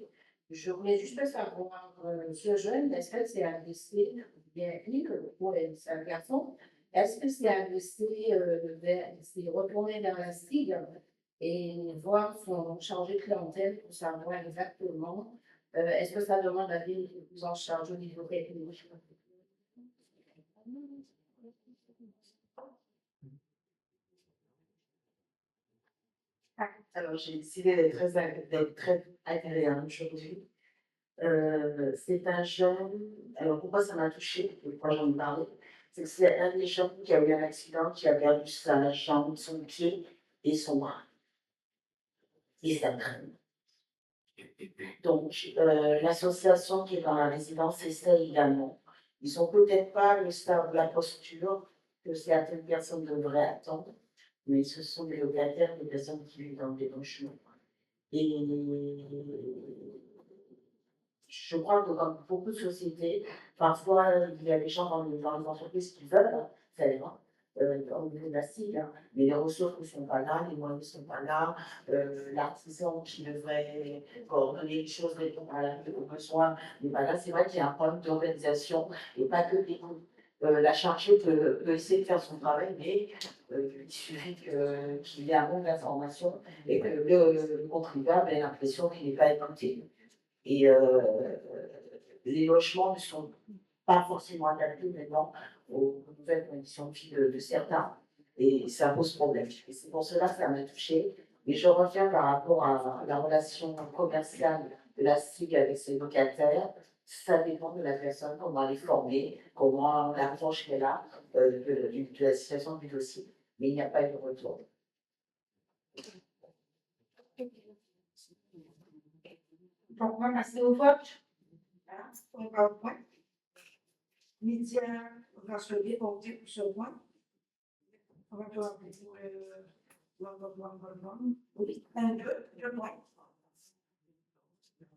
Je voulais juste savoir, ce jeune, est-ce que c'est investi, bien dit, c'est un garçon, est-ce que c'est investi, c'est retourner dans la STIG et voir son chargé de clientèle pour savoir exactement, est-ce que ça demande à lui de vous en charge au niveau technique? Alors, j'ai décidé d'être très agréable aujourd'hui. C'est un jeune. Alors, pourquoi ça m'a touchée? Pourquoi j'en ai parlé? C'est que c'est un des jeunes qui a eu un accident, qui a perdu sa jambe, son pied et son bras. Et sa crème. Donc, l'association qui est dans la résidence essaie également. Ils sont peut-être pas le stade de la posture que certaines personnes devraient attendre, mais ce sont des locataires, des personnes qui vivent dans des logements. Et je crois que comme beaucoup de sociétés, parfois il y a des gens dans les entreprises qui veulent faire au niveau de la cible, hein, mais les ressources ne sont pas là, les moyens ne sont pas là, l'artisan qui devrait coordonner les choses, répondre aux besoins n'est pas là. C'est vrai qu'il y a un problème d'organisation et pas que des coûts. La chargée peut essayer de faire son travail, mais il suffit qu'il y ait un manque d'information et que le contribuable ait l'impression qu'il n'est pas écouté. Et les logements ne sont pas forcément adaptés maintenant aux nouvelles conditions de vie de certains, et ça pose problème. Et c'est pour cela que ça m'a touchée. Et je reviens par rapport à la relation commerciale de la SIG avec ses locataires. Ça dépend de la personne, comment elle est formée, comment l'approche qu'elle a de la situation du dossier. Mais il n'y a pas eu de retour. Donc, on va passer au vote. Voilà, on va au point. Lydia va se déporter pour ce point. On va voir pour oui, 2 points.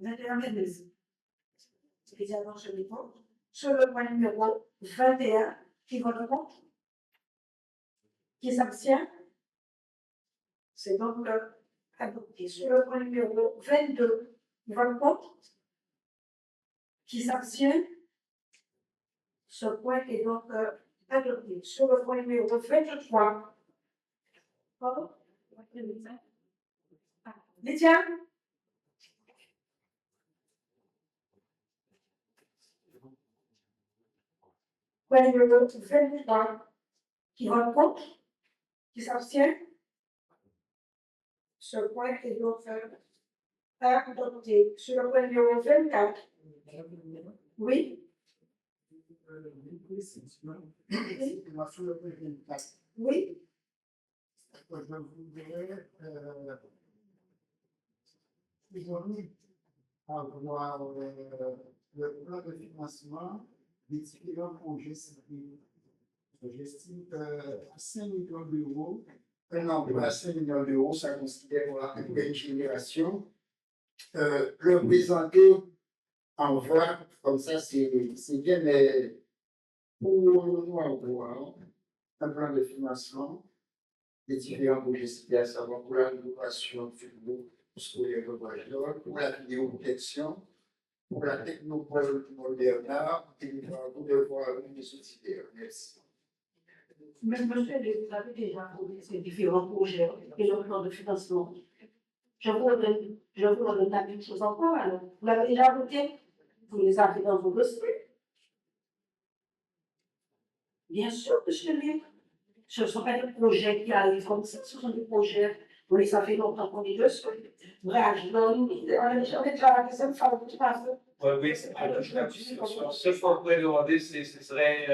21 minutes. Lydia va se déporter. Sur le point numéro 21, qui vote contre? Qui s'abstient? C'est donc adopté. Sur le point numéro 22, qui vote contre? Qui s'abstient? Ce point est donc adopté. Sur le point numéro 23. Pardon? Lydia? Point numéro 23. Qui vote contre? Qui s'abstient? Ce point est donc adopté. Sur le point numéro 24. Oui? Oui? Je voudrais avoir le plan de financement des différents projets ciblés. J'estime qu'à 5 millions d'euros, un emploi à 5 millions d'euros, ça considère une nouvelle génération. Le présenter en voie, comme ça, c'est bien, mais pour nous avoir un plan de financement des différents projets ciblés, à savoir pour la rénovation du football, pour la vidéoprotection, pour la technopole Bernard, et nous avons devoir une société. Merci. Même monsieur, vous avez déjà posé ces différents projets et le plan de financement. Je vous redonne la même chose encore. Alors, vous l'avez déjà voté, vous les avez dans vos dossiers. Bien sûr que je l'ai. Ce ne sont pas des projets qui arrivent comme ça, ce sont des projets où ça fait longtemps qu'on est dessus. Bref, on a déjà travaillé ça, ça va tout passer. Oui, ce qu'on pourrait demander, ce serait,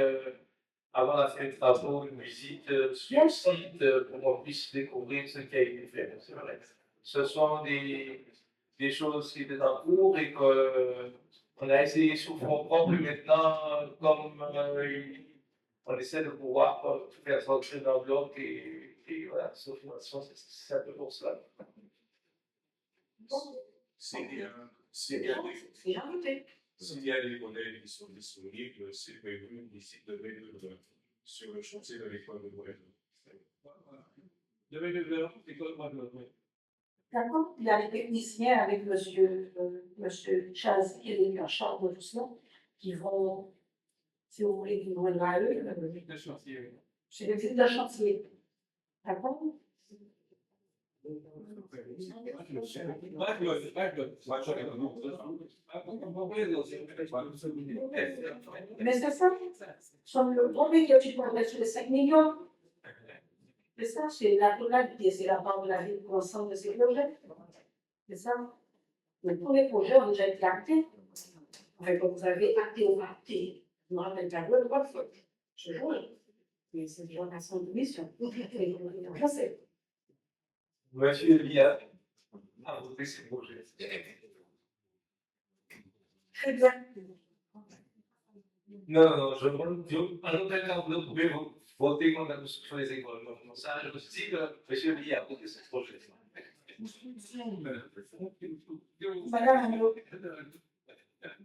avant la fin des travaux, une visite sur le site pour qu'on puisse découvrir ce qui a été fait. C'est vrai. Ce sont des choses qui étaient en cours et qu'on a essayé sous fond propre. Maintenant, comme on essaie de pouvoir faire sortir dans le bloc et voilà, sauf financement, c'est un peu pour cela. S'il y a des modèles qui sont disponibles, c'est prévu une visite de V2 sur le chantier de l'école de Bois. De V2, l'école de Bois. D'accord, il y a les techniciens avec monsieur Chaz qui est en charge de tout ça, qui vont, si vous voulez, qui vont être à eux. De chantier. C'est des visites de chantier. D'accord? Mais c'est ça. Sur le premier que tu parlais sur les 5 millions. C'est ça, c'est la totalité, c'est la part de la vie pour l'ensemble de ces projets. C'est ça. Mais tous les projets ont déjà été actés. Enfin, quand vous avez acté ou acté, je me rappelle pas de quoi faire. Je joue. Mais c'est déjà une façon de mission. Je sais. Monsieur Elia a voté ces projets. Très bien. Non, je en aucun cas, vous pouvez voter contre la construction des écoles. Non, ça, je me suis dit que monsieur Elia a voté ces projets. Madame Hamlo.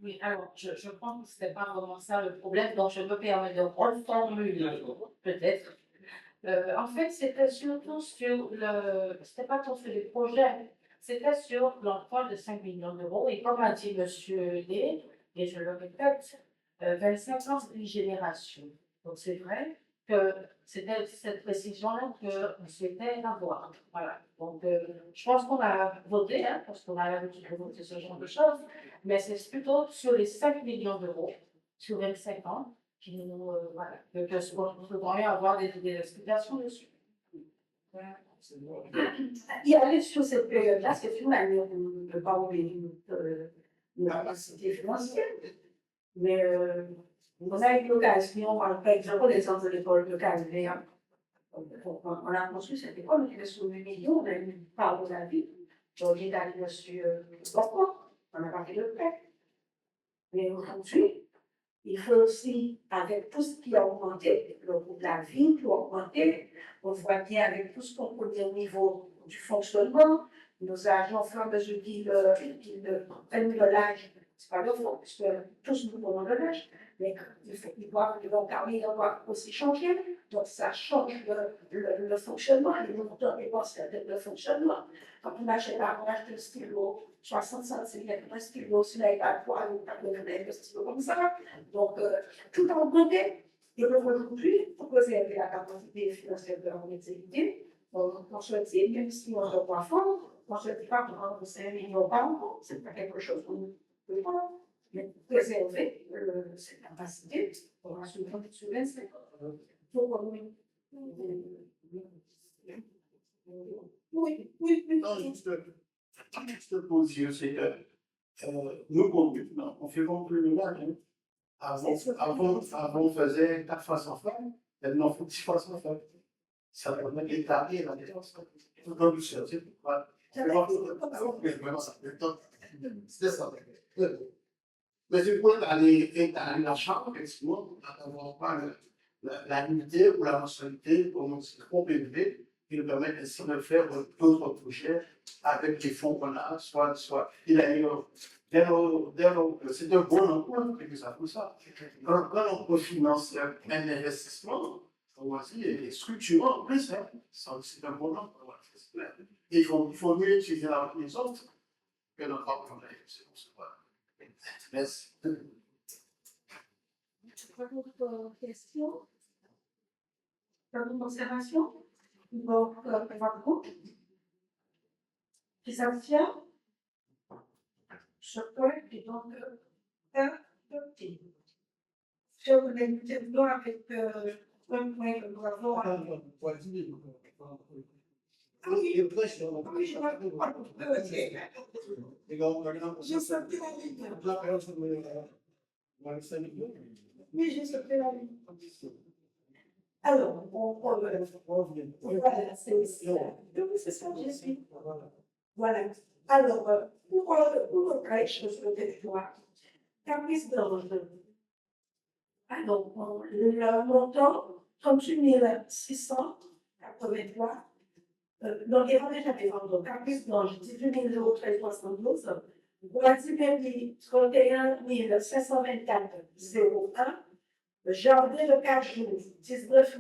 Oui, alors je pense que ce n'est pas vraiment ça le problème, donc je me permets de reformuler, peut-être. En fait, c'était surtout sur c'était pas tant sur les projets, c'était sur l'emploi de 5 millions d'euros. Et comme a dit M. D, et je le répète, 25 ans, c'est une génération. Donc c'est vrai que c'était cette précision-là que souhaitait avoir. Voilà. Donc je pense qu'on a voté, hein, parce qu'on a l'habitude de voter ce genre de choses, mais c'est plutôt sur les 5 millions d'euros, sur 25 ans, qui nous, voilà, que ce qu'on devrait avoir des explications dessus. Il y avait sur cette période-là, c'est une année où on ne peut pas oublier notre capacité financière. Mais on a eu l'occasion, par exemple, les centres de l'école de Calvaire, on a construit cette école, on était sur 8 millions, on a eu une part de la vie. On est allé sur pourquoi on a parlé de prêt. Mais aujourd'hui, il faut aussi, avec tout ce qui a augmenté, le coût de la vie qui a augmenté, on voit bien avec tout ce qu'on connaît au niveau du fonctionnement, nos agents, au fur et à mesure qu'ils prennent de l'âge, c'est pas le fond, puisque tous nous prenons de l'âge, mais ils doivent aussi changer, donc ça change le fonctionnement, les montants dépensent le fonctionnement. Quand on achète un stylo, 60 centimes, un stylo, si là, il va pouvoir nous donner un stylo comme ça. Donc, tout en beauté, et aujourd'hui, pour préserver la capacité financière de la collectivité, on choisit même si on ne doit pas, on ne choisit pas prendre 5 millions par an, c'est pas quelque chose qu'on peut faire, mais préserver cette capacité pour assurer sur 25 ans. Oui. Non, juste pour dire, c'est que nous, on fait non plus le lac. Hein. Avant, on faisait 4 fois 100 francs, maintenant, on fait 10 fois 100 francs. Ça permet d'établir la défense. Dans le ciel, c'est pourquoi. C'était ça. Mais c'est pour aller étaler la chambre, effectivement, pour n'avoir pas la limité ou la mensualité pour nous trop élevé, qui nous permet ainsi de faire d'autres projets avec les fonds qu'on a, soit il a eu c'est un bon emploi, que ça pour ça. Quand on refinance un investissement, on va dire, structurant, en plus, hein, c'est un bon emploi. Et il faut mieux utiliser les autres que notre emploi. Merci. D'autres questions? D'autres observations? Donc, votre groupe qui s'abstient? Ce point est donc adopté. Je voulais terminer avec un point que nous avons. J'ai sauté la ligne. Oui, j'ai sauté la ligne. Alors, voilà, c'est ça, je suis. Voilà. Alors, pour le crèche sur le territoire, Caprice d'Ange. Alors, le montant, 38 683. Donc, il va déjà vendre Caprice d'Ange, 18 1372. Guadeloupe, 31 524,01. Jardin de Cajou, 19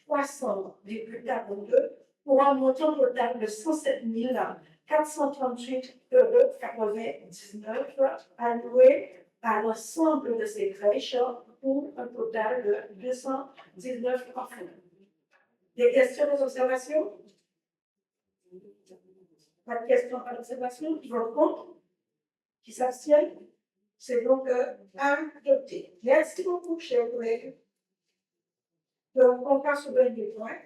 300,42 pour un montant total de 107 438,99 alloués à l'ensemble de ces crèches pour un total de 219 enfants. Des questions, des observations? Pas de questions, pas d'observations? Qui votent contre? Qui s'abstiennent? C'est donc adopté. Merci beaucoup, chers collègues. Donc, on passe au dernier point.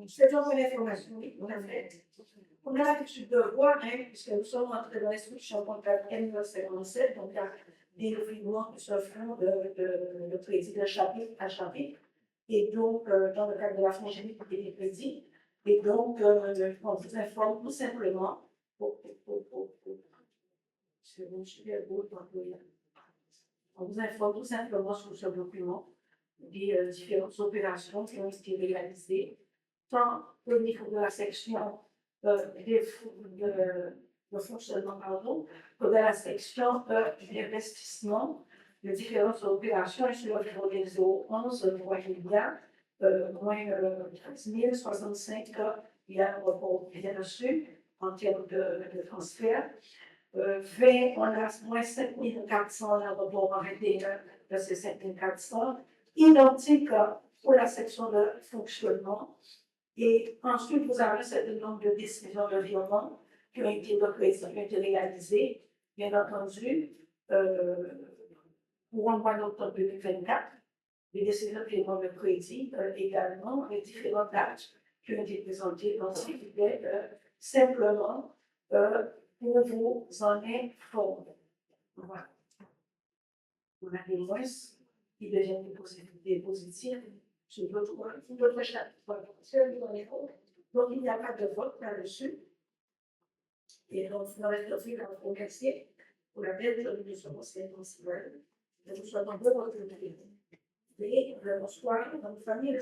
C'est une bonne information, on a l'habitude de voir, hein, puisque nous sommes entrés dans l'instruction comptable N57, donc il y a des documents qui se font de crédit de chapitre à chapitre, et donc, dans le cadre de la frangilité des crédits, et donc, on vous informe tout simplement on vous informe tout simplement sur ce document des différentes opérations qui ont été réalisées, tant au niveau de la section de fonctionnement, pardon, que dans la section d'investissement, les différentes opérations sur le niveau des 011, vous voyez bien, moins 13 065, il y a un report bien reçu en termes de transfert. 20, on a moins 7 400, un report en 21 de ces 7 400, identique pour la section de fonctionnement. Et ensuite, vous avez un certain nombre de décisions de virement qui ont été réalisées, bien entendu, pour le mois d'octobre 2024, les décisions de virement de crédit également, les différentes dates qui ont été présentées dans ce budget, simplement pour vous en informer. Voilà. On a des moins qui deviennent des positifs sur d'autres chapitres. Donc, il n'y a pas de vote là-dessus. Et donc, nous allons faire un progresser pour la belle de ce conseil municipal. Nous sommes deux votes de et le soir, dans la famille,